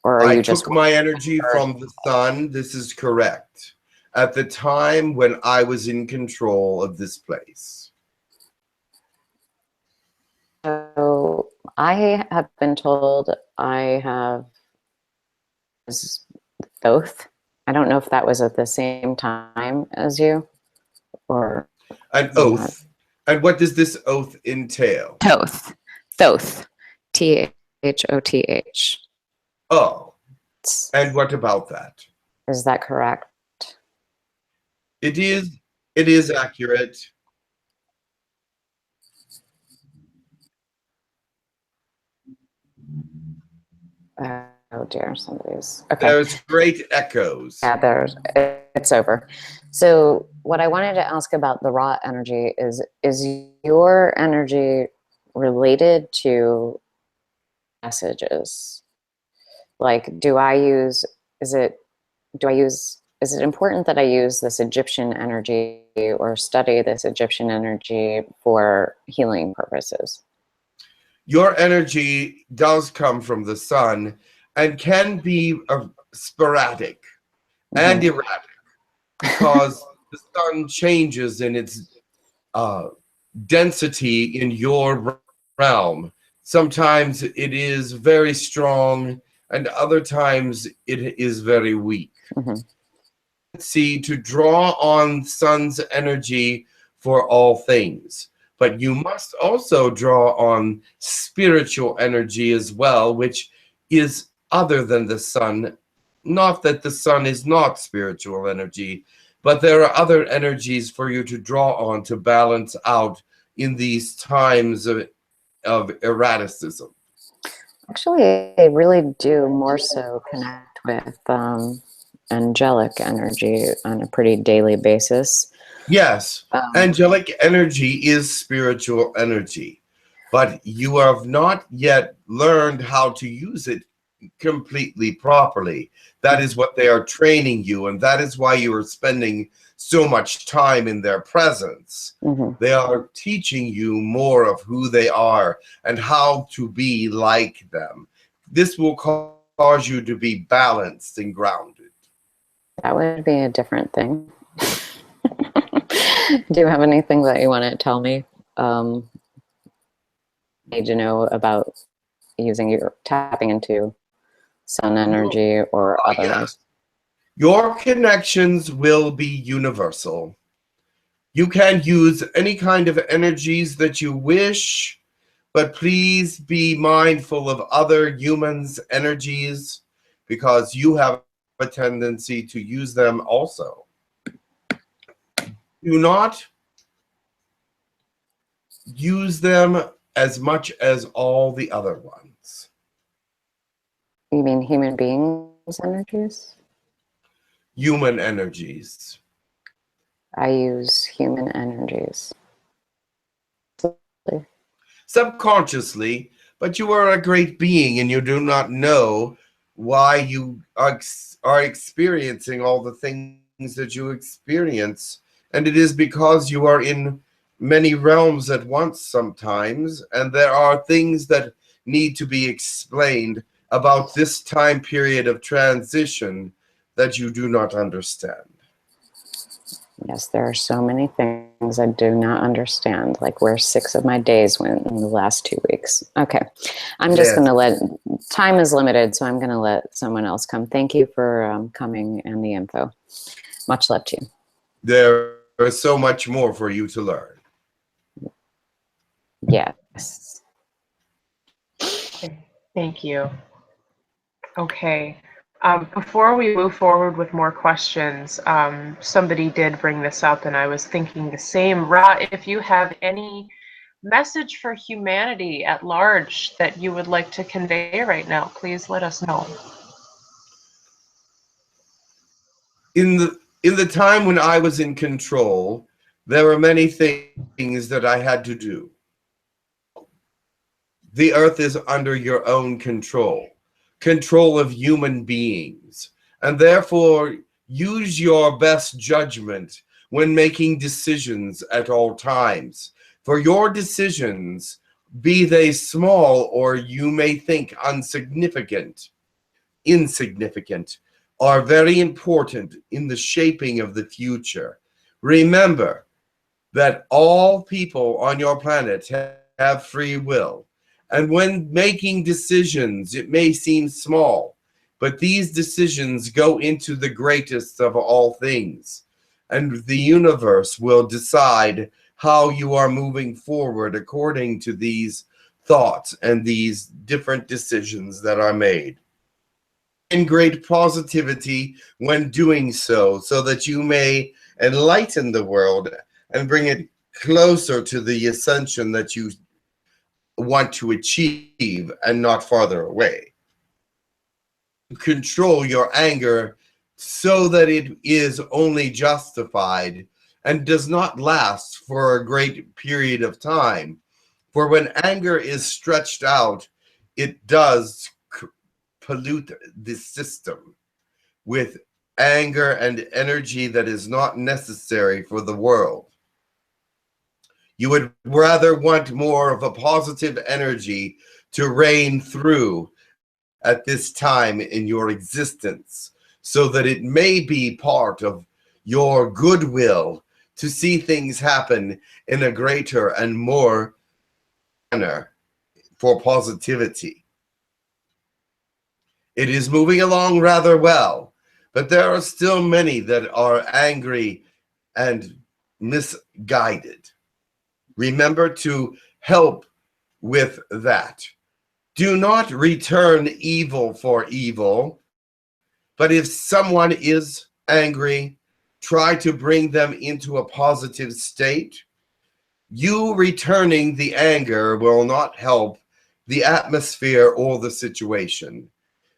Or are I you took just my energy from the sun. This is correct. At the time when I was in control of this place. So I have been told I have both. I don't know if that was at the same time as you, or an oath. And what does this oath entail? Thoth. Thoth. Thoth. Oh, and what about that? Is that correct? It is accurate. Oh dear, somebody's okay. There's great echoes. Yeah, it's over. So what I wanted to ask about the raw energy is your energy related to messages? Like, is it important that I use this Egyptian energy or study this Egyptian energy for healing purposes? Your energy does come from the sun and can be sporadic and erratic, because the sun changes in its density in your realm. Sometimes it is very strong, and other times it is very weak. See, to draw on sun's energy for all things, but you must also draw on spiritual energy as well, which is other than the sun. Not that the sun is not spiritual energy, but there are other energies for you to draw on to balance out in these times of erraticism. Actually, I really do more so connect with angelic energy on a pretty daily basis. Yes, angelic energy is spiritual energy, but you have not yet learned how to use it completely properly. That is what they are training you, and that is why you are spending so much time in their presence. They are teaching you more of who they are and how to be like them. This will cause you to be balanced and grounded. That would be a different thing. Do you have anything that you want to tell me? Need to know about tapping into sun energy or otherwise? Your connections will be universal. You can use any kind of energies that you wish, but please be mindful of other humans' energies because you have a tendency to use them also. Do not use them as much as all the other ones. You mean human beings' energies? Human energies. I use human energies. Subconsciously, but you are a great being and you do not know why you are experiencing all the things that you experience. And it is because you are in many realms at once sometimes, and there are things that need to be explained about this time period of transition that you do not understand. Yes, there are so many things I do not understand, like where 6 of my days went in the last 2 weeks. Okay, I'm just going to let, time is limited, so I'm going to let someone else come. Thank you for coming and the info. Much love to you. There is so much more for you to learn. Yes. Okay, thank you. Okay. Before we move forward with more questions, somebody did bring this up, and I was thinking the same. Ra, if you have any message for humanity at large that you would like to convey right now, please let us know. In the time when I was in control, there were many things that I had to do. The earth is under your own control of human beings, and therefore use your best judgment when making decisions at all times. For your decisions, be they small or you may think insignificant, are very important in the shaping of the future. Remember that all people on your planet have free will. And when making decisions, it may seem small, but these decisions go into the greatest of all things. And the universe will decide how you are moving forward according to these thoughts and these different decisions that are made. In great positivity when doing so that you may enlighten the world and bring it closer to the ascension that you want to achieve and not farther away. Control your anger so that it is only justified and does not last for a great period of time. For when anger is stretched out, it does pollute the system with anger and energy that is not necessary for the world. You would rather want more of a positive energy to reign through at this time in your existence, so that it may be part of your goodwill to see things happen in a greater and more manner for positivity. It is moving along rather well, but there are still many that are angry and misguided. Remember to help with that. Do not return evil for evil, but if someone is angry, try to bring them into a positive state. You returning the anger will not help the atmosphere or the situation.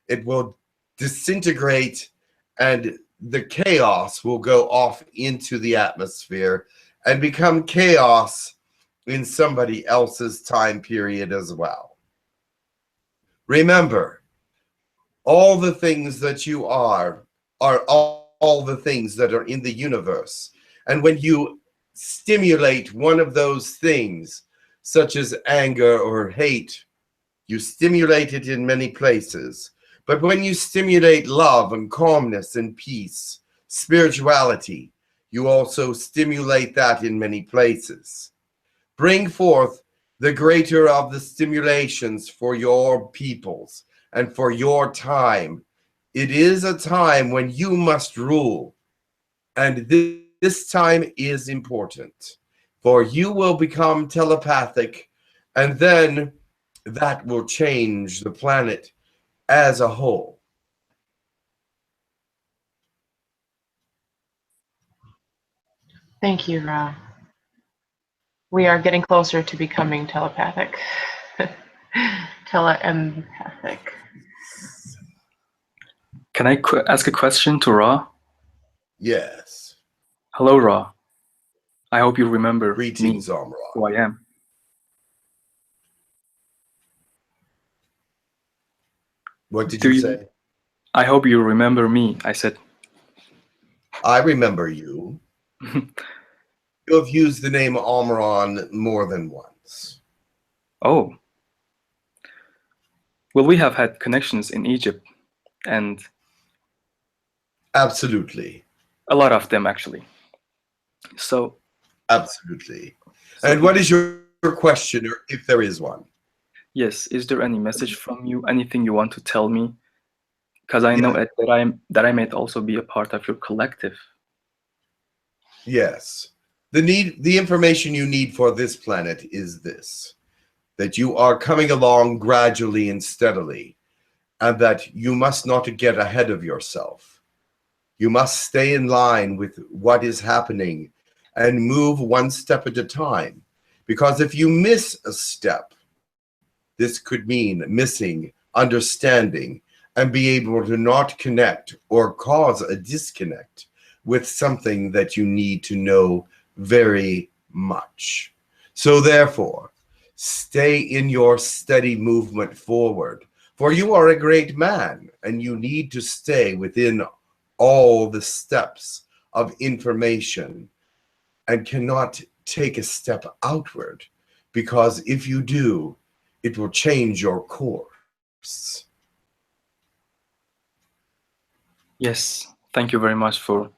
It will disintegrate and the chaos will go off into the atmosphere and become chaos in somebody else's time period as well. Remember, all the things that you are all the things that are in the universe. And when you stimulate one of those things, such as anger or hate, you stimulate it in many places. But when you stimulate love and calmness and peace, spirituality, you also stimulate that in many places. Bring forth the greater of the stimulations for your peoples and for your time. It is a time when you must rule, and this time is important, for you will become telepathic, and then that will change the planet as a whole. Thank you, Ra. We are getting closer to becoming telepathic. Teleempathic. Can I ask a question to Ra? Yes. Hello, Ra. I hope you remember Greetings, me, Amra. who I am. What did you say? I hope you remember me, I said. I remember you. You have used the name Omron more than once. Oh. Well, we have had connections in Egypt, and Absolutely. a lot of them, actually. So. Absolutely. And what is your question, or if there is one? Yes. Is there any message from you? Anything you want to tell me? Because I know that I might also be a part of your collective. Yes. The information you need for this planet is this: that you are coming along gradually and steadily, and that you must not get ahead of yourself. You must stay in line with what is happening and move one step at a time. Because if you miss a step, this could mean missing understanding and be able to not connect or cause a disconnect with something that you need to know very much. So therefore, stay in your steady movement forward, for you are a great man and you need to stay within all the steps of information and cannot take a step outward, because if you do, it will change your course. Yes, thank you very much for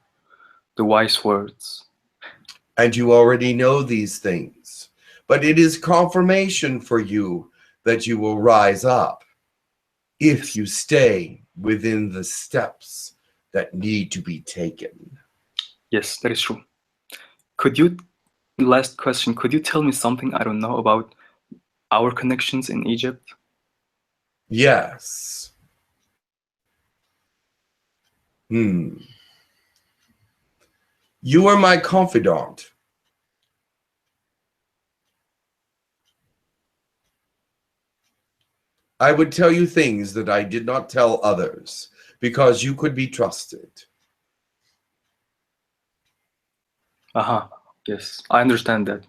the wise words. And you already know these things, but it is confirmation for you that you will rise up if you stay within the steps that need to be taken. Yes, that is true. Last question, could you tell me something I don't know about our connections in Egypt? Yes. You are my confidant. I would tell you things that I did not tell others, because you could be trusted. Yes, I understand that.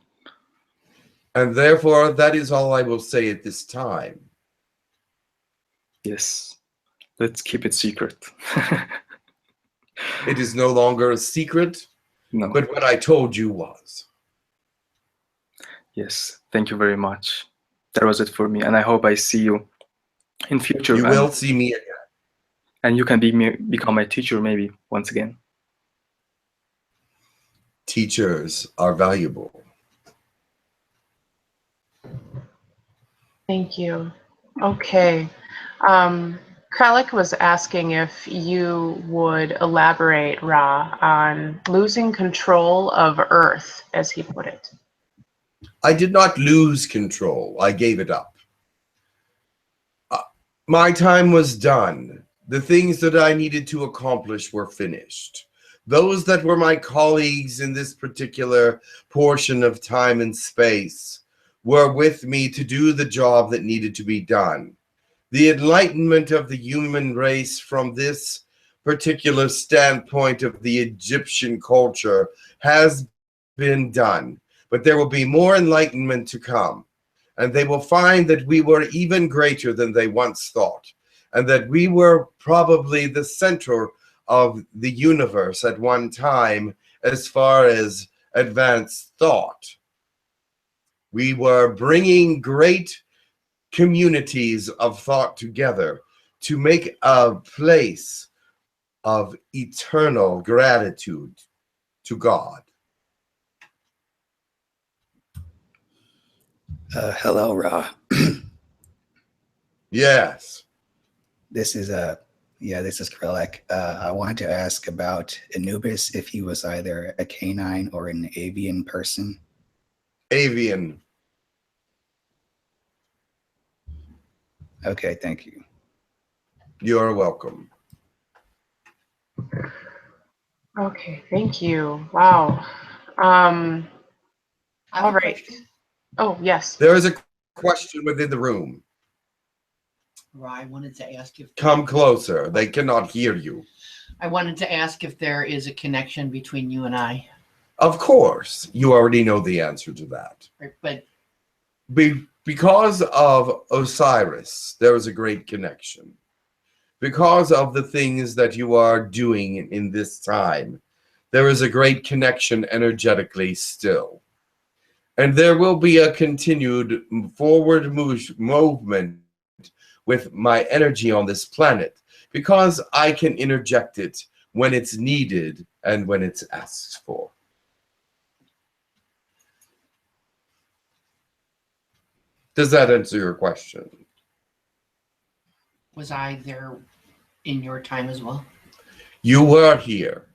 And therefore, that is all I will say at this time. Yes, let's keep it secret. It is no longer a secret, No. but what I told you was. Yes, thank you very much. That was it for me, and I hope I see you in future. You will see me again. And you can become my teacher maybe once again. Teachers are valuable. Thank you. Okay. Kralik was asking if you would elaborate, Ra, on losing control of Earth, as he put it. I did not lose control. I gave it up. My time was done. The things that I needed to accomplish were finished. Those that were my colleagues in this particular portion of time and space were with me to do the job that needed to be done. The enlightenment of the human race from this particular standpoint of the Egyptian culture has been done, but there will be more enlightenment to come. And they will find that we were even greater than they once thought, and that we were probably the center of the universe at one time as far as advanced thought. We were bringing great communities of thought together to make a place of eternal gratitude to God. Hello, Ra. Yes. this is Krillek. I wanted to ask about Anubis, if he was either a canine or an avian person. Avian. Okay, thank you. You're welcome. Okay, thank you. Wow. All right. Oh, yes. There is a question within the room. I wanted to ask if Come closer. They cannot hear you. I wanted to ask if there is a connection between you and I. Of course, you already know the answer to that. Right, but Because of Osiris, there is a great connection. Because of the things that you are doing in this time, there is a great connection energetically still. And there will be a continued forward movement with my energy on this planet, because I can interject it when it's needed and when it's asked for. Does that answer your question? was I there in your time as well? You were here.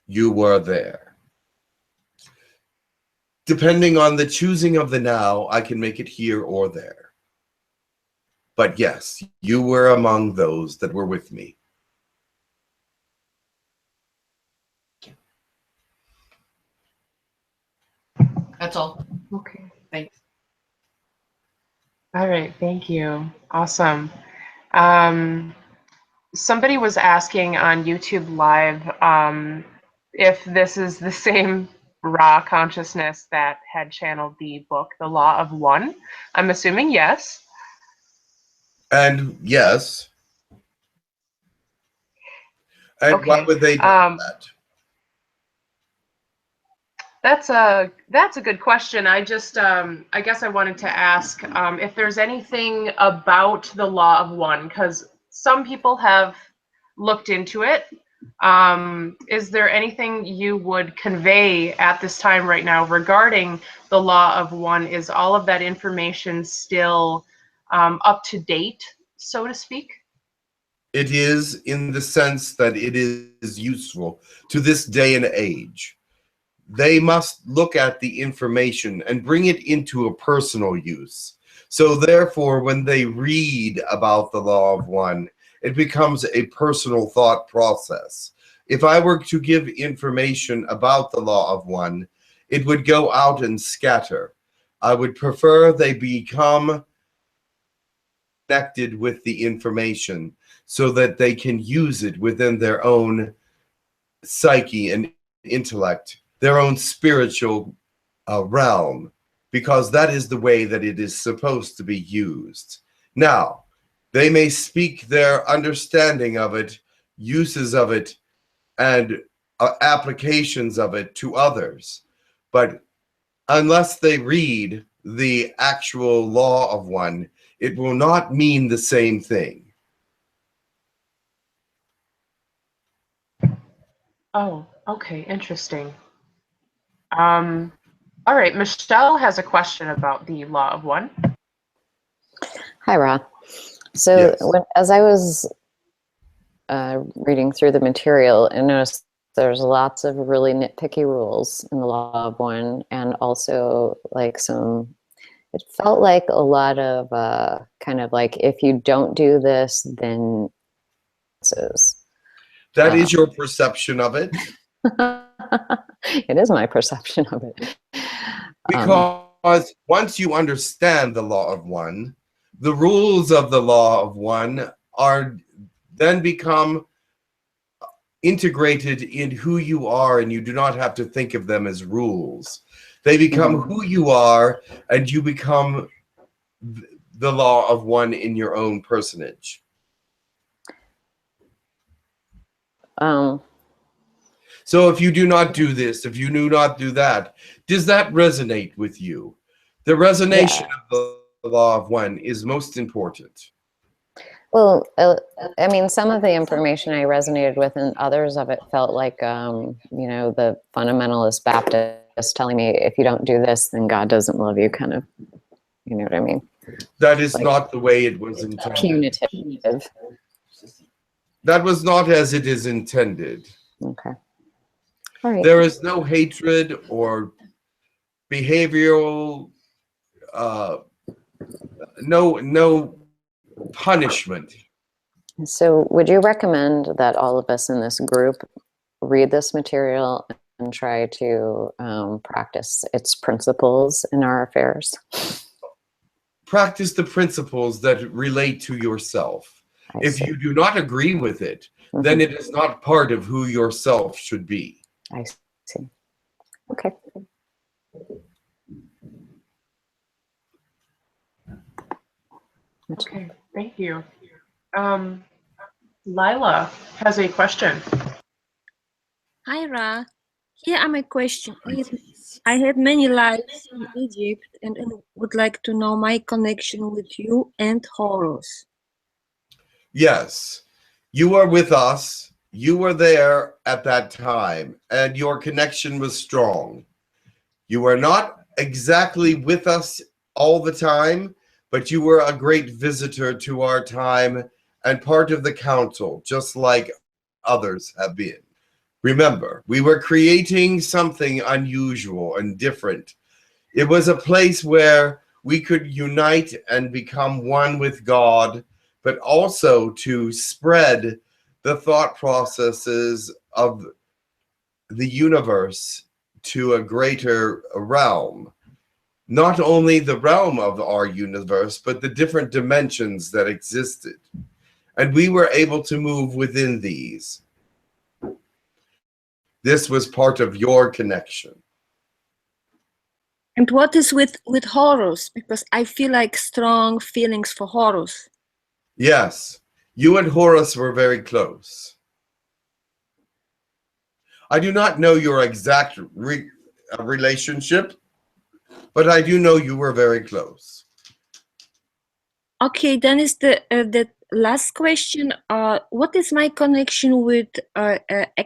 You were there. Depending on the choosing of the now, I can make it here or there. But yes, you were among those that were with me. That's all. Okay. Thanks. All right, thank you. Awesome. Somebody was asking on YouTube Live if this is the same raw consciousness that had channeled the book, The Law of One. I'm assuming yes. And yes. And Okay. why would they do that? That's a good question. I just I guess I wanted to ask if there's anything about the Law of One, because some people have looked into it. Is there anything you would convey at this time right now regarding the Law of One? Is all of that information still up to date, so to speak? It is, in the sense that it is useful to this day and age. They must look at the information and bring it into a personal use. So therefore, when they read about the Law of One, it becomes a personal thought process. If I were to give information about the Law of One, it would go out and scatter. I would prefer they become connected with the information so that they can use it within their own psyche and intellect, their own spiritual realm, because that is the way that it is supposed to be used. Now, they may speak their understanding of it, uses of it, and applications of it to others, but unless they read the actual Law of One, it will not mean the same thing. Oh, okay, interesting. All right, Michelle has a question about the Law of One. Hi, Ra. So Yes. as I was reading through the material, I noticed there's lots of really nitpicky rules in the Law of One, and also like it felt like a lot of kind of like, if you don't do this, then That is your perception of it. it is my perception of it. Because once you understand the Law of One, the rules of the Law of One are then become integrated in who you are, and you do not have to think of them as rules. They become who you are, and you become the Law of One in your own personage. So if you do not do this, if you do not do that, does that resonate with you? The resonation of the Law of One is most important. Well, I mean, some of the information I resonated with, and others of it felt like, you know, the fundamentalist Baptist telling me, if you don't do this, then God doesn't love you, kind of, you know what I mean? That is Like- not the way it was intended. Punitive. That was not as it is intended. Okay. All right. There is no hatred or behavioral, no punishment. So would you recommend that all of us in this group read this material and try to practice its principles in our affairs? Practice the principles that relate to yourself. If you do not agree with it, then it is not part of who yourself should be. I see. Okay. Okay, thank you. Lila has a question. Hi, Ra. Here are my question. I had many lives in Egypt and would like to know my connection with you and Horus. Yes, you are with us. You were there at that time, and your connection was strong. You were not exactly with us all the time, but you were a great visitor to our time and part of the council, just like others have been. Remember, we were creating something unusual and different. It was a place where we could unite and become one with God, but also to spread the thought processes of the universe to a greater realm. Not only the realm of our universe, but the different dimensions that existed. And we were able to move within these. This was part of your connection. And what is with Horus? Because I feel like strong feelings for Horus. Yes, you and Horus were very close. I do not know your exact relationship, but I do know you were very close. Okay, then is the last question. What is my connection with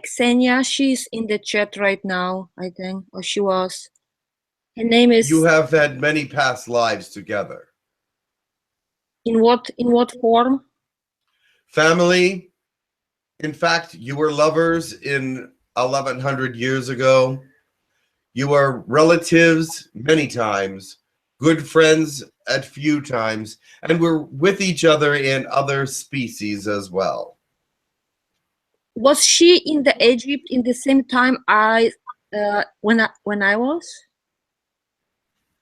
Xenia? She's in the chat right now, I think, or she was. Her name is. You have had many past lives together. In what form? Family. In fact, you were lovers in 1100 years ago. You were relatives many times, good friends at few times, and were with each other in other species as well. Was she in the Egypt in the same time when I was?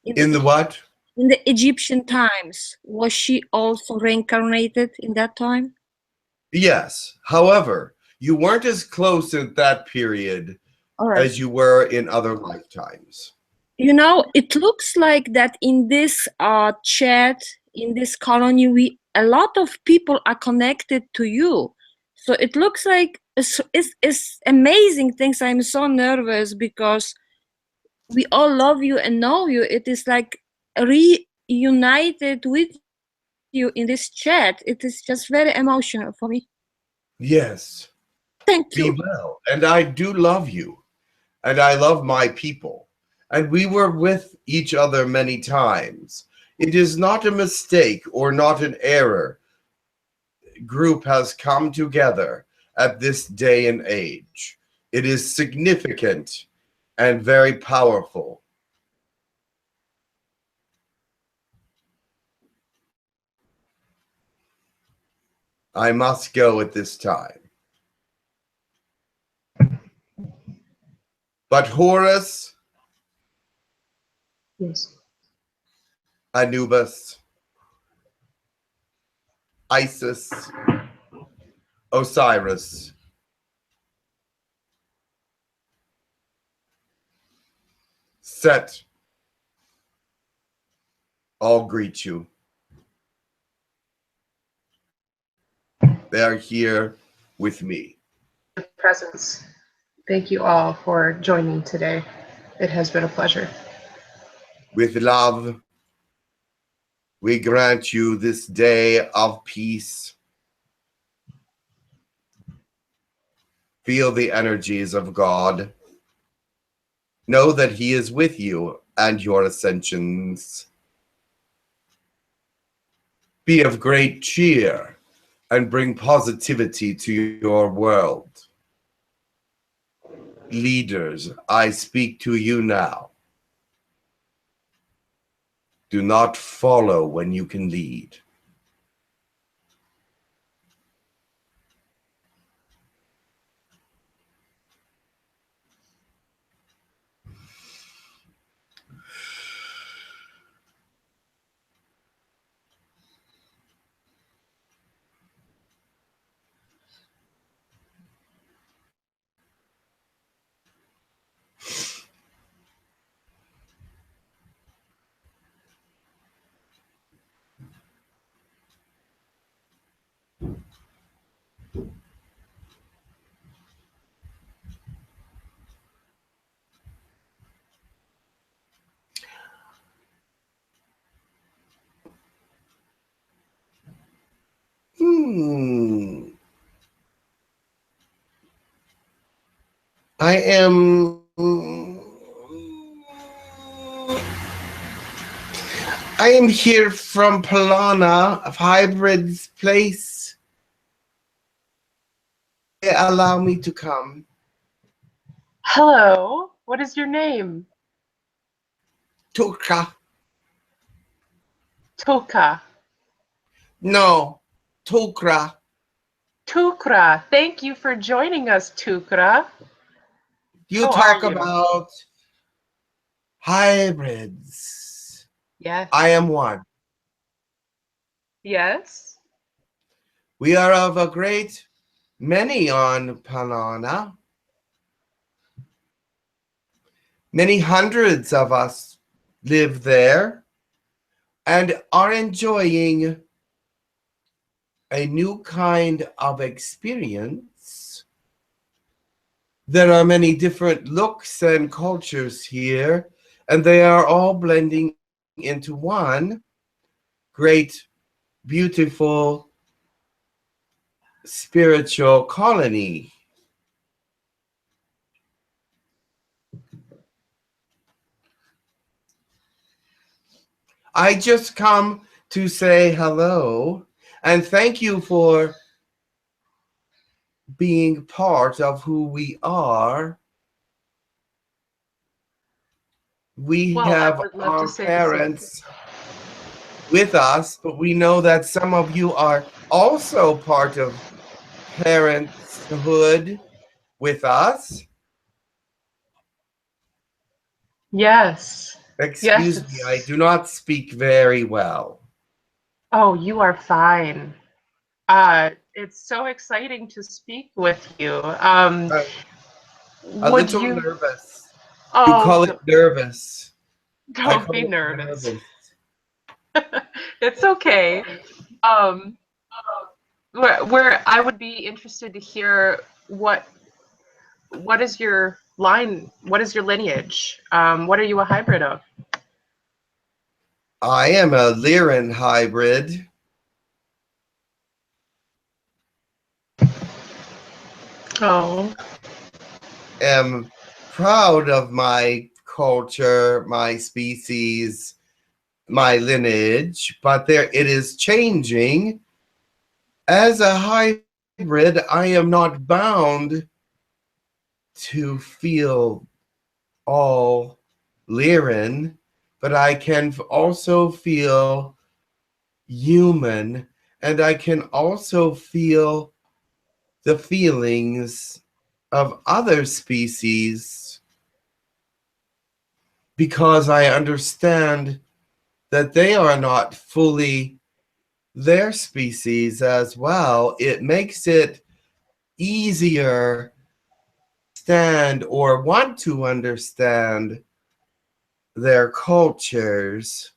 In the what? In the Egyptian times, was she also reincarnated in that time? Yes. However, you weren't as close at that period as you were in other lifetimes. You know, it looks like that in this chat, in this colony, a lot of people are connected to you. So it looks like it's amazing things. I'm so nervous because we all love you and know you. It is like reunited with you in this chat. It is just very emotional for me. Yes. Thank you. Be well. And I do love you. And I love my people. And we were with each other many times. It is not a mistake or not an error. Group has come together at this day and age. It is significant and very powerful. I must go at this time. But Horus, yes, Anubis, Isis, Osiris, Set, all greet you. They are here with me. Presence. Thank you all for joining today. It has been a pleasure. With love, we grant you this day of peace. Feel the energies of God. Know that He is with you and your ascensions. be of great cheer and bring positivity to your world. Leaders, I speak to you now. Do not follow when you can lead. I am here from Polana of Hybrid's place. Allow me to come. Hello, what is your name? Tukra. Toka. No, Tukra. Tukra. Thank you for joining us, Tukra. You How talk are you? about hybrids. Yes. I am one. Yes. We are of a great many on Polana. Many hundreds of us live there and are enjoying a new kind of experience. There are many different looks and cultures here, and they are all blending into one great, beautiful, spiritual colony. I just come to say hello and thank you for being part of who we are. We Well, I have would love to our say the same. parents with us, but we know that some of you are also part of parenthood with us. Yes. Excuse Yes, me, I do not speak very well. Oh, you are fine. It's so exciting to speak with you. A Would little you? nervous. You Oh, call it nervous. I don't call be it nervous. nervous. It's okay. Um, where I would be interested to hear what is your line? What is your lineage? What are you a hybrid of? I am a Lyran hybrid. Oh, Am proud of my culture, my species, my lineage, but it is changing. As a hybrid, I am not bound to feel all Lyran, but I can also feel human, and I can also feel the feelings of other species because I understand that they are not fully their species as well. It makes it easier to stand or want to understand their cultures.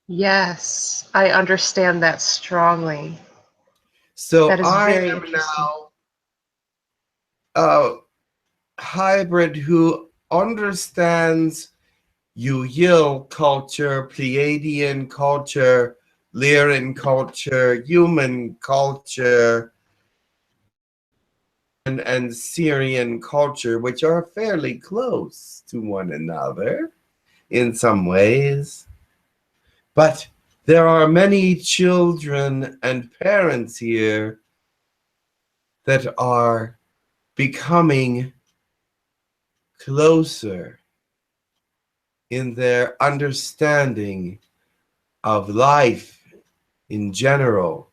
yes, I understand that strongly. So That is I very am interesting. now a hybrid who understands Yahyel culture, Pleiadian culture, Lyran culture, human culture, and Sirian culture, which are fairly close to one another in some ways. But there are many children and parents here that are becoming closer in their understanding of life in general,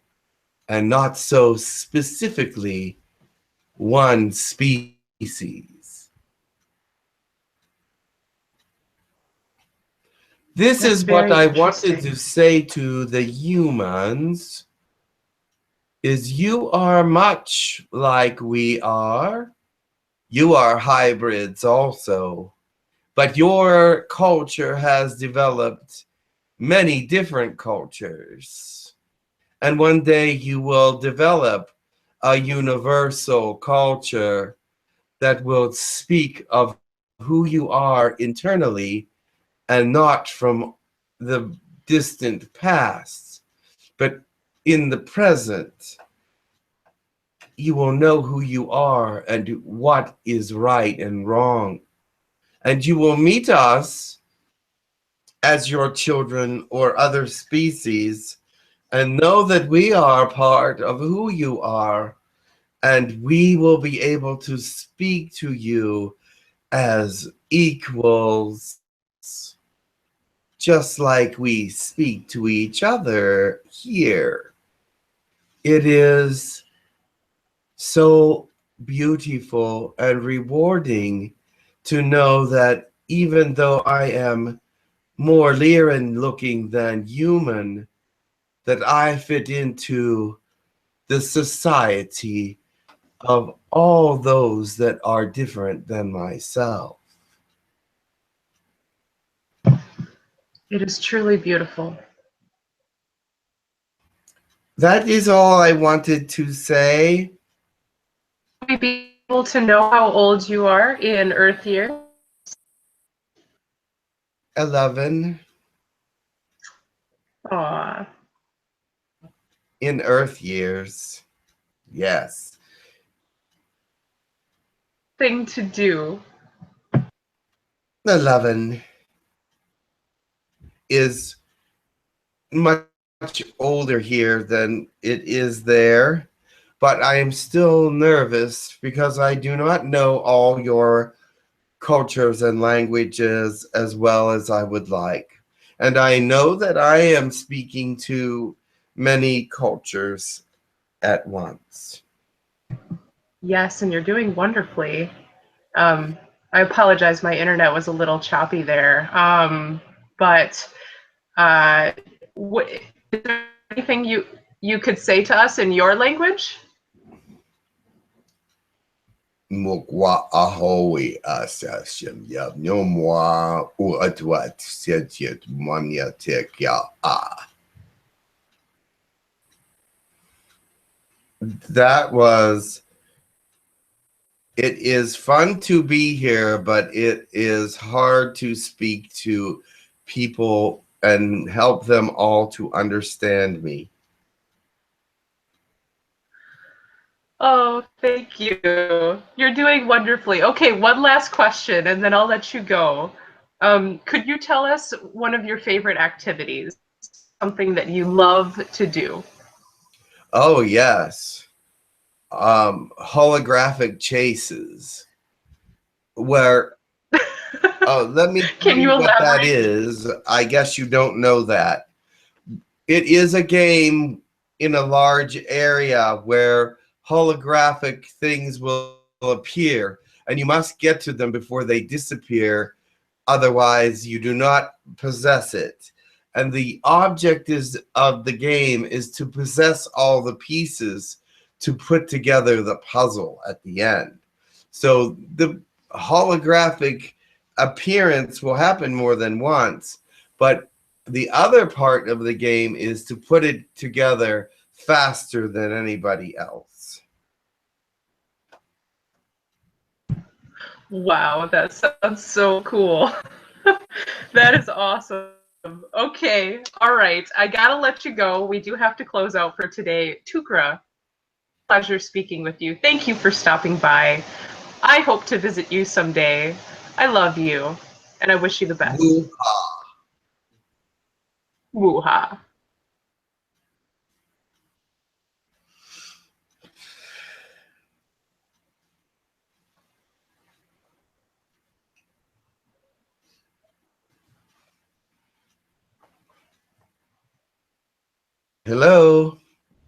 and not so specifically one species. This That's is what very I wanted interesting. to say to the humans, is you are much like we are. You are hybrids also, but your culture has developed many different cultures. And one day you will develop a universal culture that will speak of who you are internally and not from the distant past, but in the present. You will know who you are and what is right and wrong. And you will meet us as your children or other species and know that we are part of who you are. And we will be able to speak to you as equals, just like we speak to each other here. It is so beautiful and rewarding to know that even though I am more Lyran looking than human, that I fit into the society of all those that are different than myself. It is truly beautiful. That is all I wanted to say. Will we be able to know how old you are in Earth year? 11 Aw, in Earth years. Yes. thing to do. 11 is much older here than it is there, but I am still nervous because I do not know all your cultures and languages as well as I would like. And I know that I am speaking to many cultures at once. Yes, and you're doing wonderfully. I apologize, my internet was a little choppy there. But is there anything you could say to us in your language? Mukwa ahowi asashim ya nyomwa uatwat setiet manya tekya a. That was, it is fun to be here, but it is hard to speak to people and help them all to understand me. Oh, thank you. You're doing wonderfully. Okay, one last question, and then I'll let you go. Could you tell us one of your favorite activities, something that you love to do? Oh, yes. Holographic chases, where, oh, let me tell Can you you what that elaborate? is. I guess you don't know that. It is a game in a large area where holographic things will appear, and you must get to them before they disappear. Otherwise, you do not possess it. And the object of the game is to possess all the pieces to put together the puzzle at the end. So the holographic appearance will happen more than once, but the other part of the game is to put it together faster than anybody else. Wow, that sounds so cool. That is awesome. Okay, all right. I gotta let you go. We do have to close out for today. Tukra, pleasure speaking with you. Thank you for stopping by. I hope to visit you someday. I love you, and I wish you the best. Woo-ha. Hello.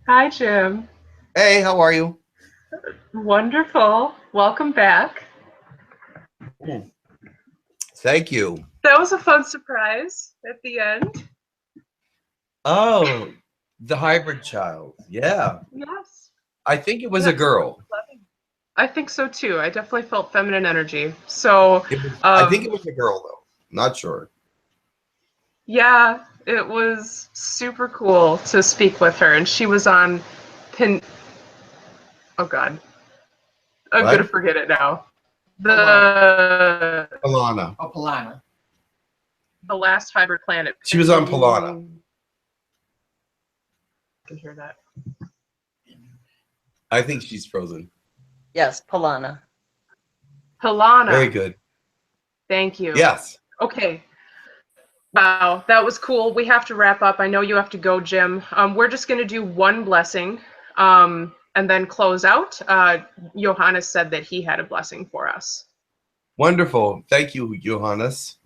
Hi, Jim. Hey, how are you? Wonderful. Welcome back. Thank you. That was a fun surprise at the end. Oh, the hybrid child. Yeah. Yes. I think it was a girl. I think so too. I definitely felt feminine energy. So I think it was a girl though. Not sure. yeah, it was super cool to speak with her, and she was on Oh God, I'm gonna forget it now. Polana. Oh, Polana. The last hybrid planet. She was on Polana. I can hear that. I think she's frozen. Yes, Polana. Polana. Very good. Thank you. Yes. Okay. Wow, that was cool. We have to wrap up. I know you have to go, Jim. We're just going to do one blessing and then close out. Johannes said that he had a blessing for us. Wonderful. Thank you, Johannes.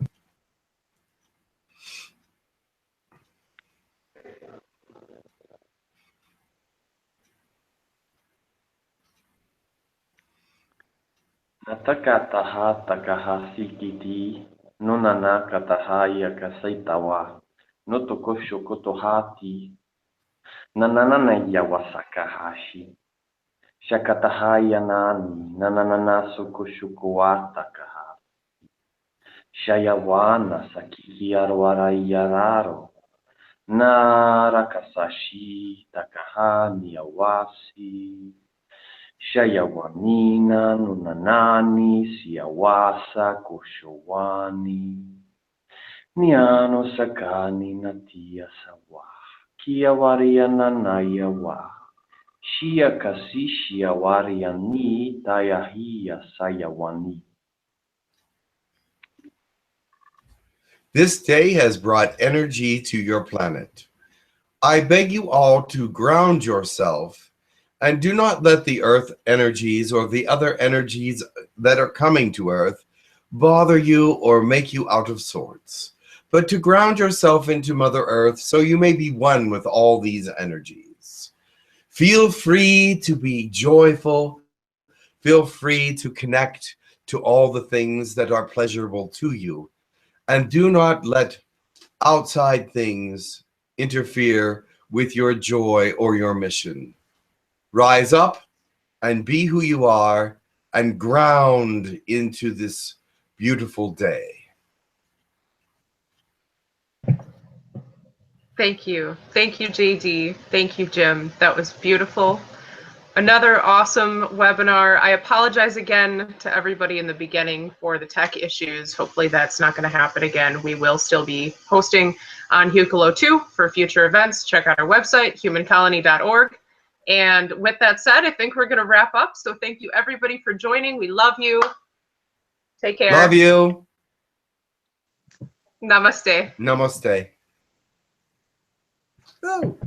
Natakataha takaha sikiti, nunana katahaya kasaitawa, notokosho kotohati, nananana yawasakahashi, shakatahaya nani, nananana sukoshukuwatakaha, shayawana sakiki arwarayararo, narakasashi takaha niyawasi, Shayawanina nunanani siawasa koshowani Niano sakani natia sawa Kiawaria nanayawa Shia kasi shiawaria ni tayahia sayawani. This day has brought energy to your planet. I beg you all to ground yourself and do not let the earth energies or the other energies that are coming to earth bother you or make you out of sorts, but to ground yourself into Mother Earth so you may be one with all these energies. Feel free to be joyful. Feel free to connect to all the things that are pleasurable to you, and do not let outside things interfere with your joy or your mission. Rise up and be who you are and ground into this beautiful day. Thank you. Thank you, JD. Thank you, Jim. That was beautiful. Another awesome webinar. I apologize again to everybody in the beginning for the tech issues. Hopefully that's not going to happen again. We will still be hosting on Hucolo 2 for future events. Check out our website, humancolony.org. And with that said, I think we're going to wrap up. So thank you, everybody, for joining. We love you. Take care. Love you. Namaste. Namaste. Oh.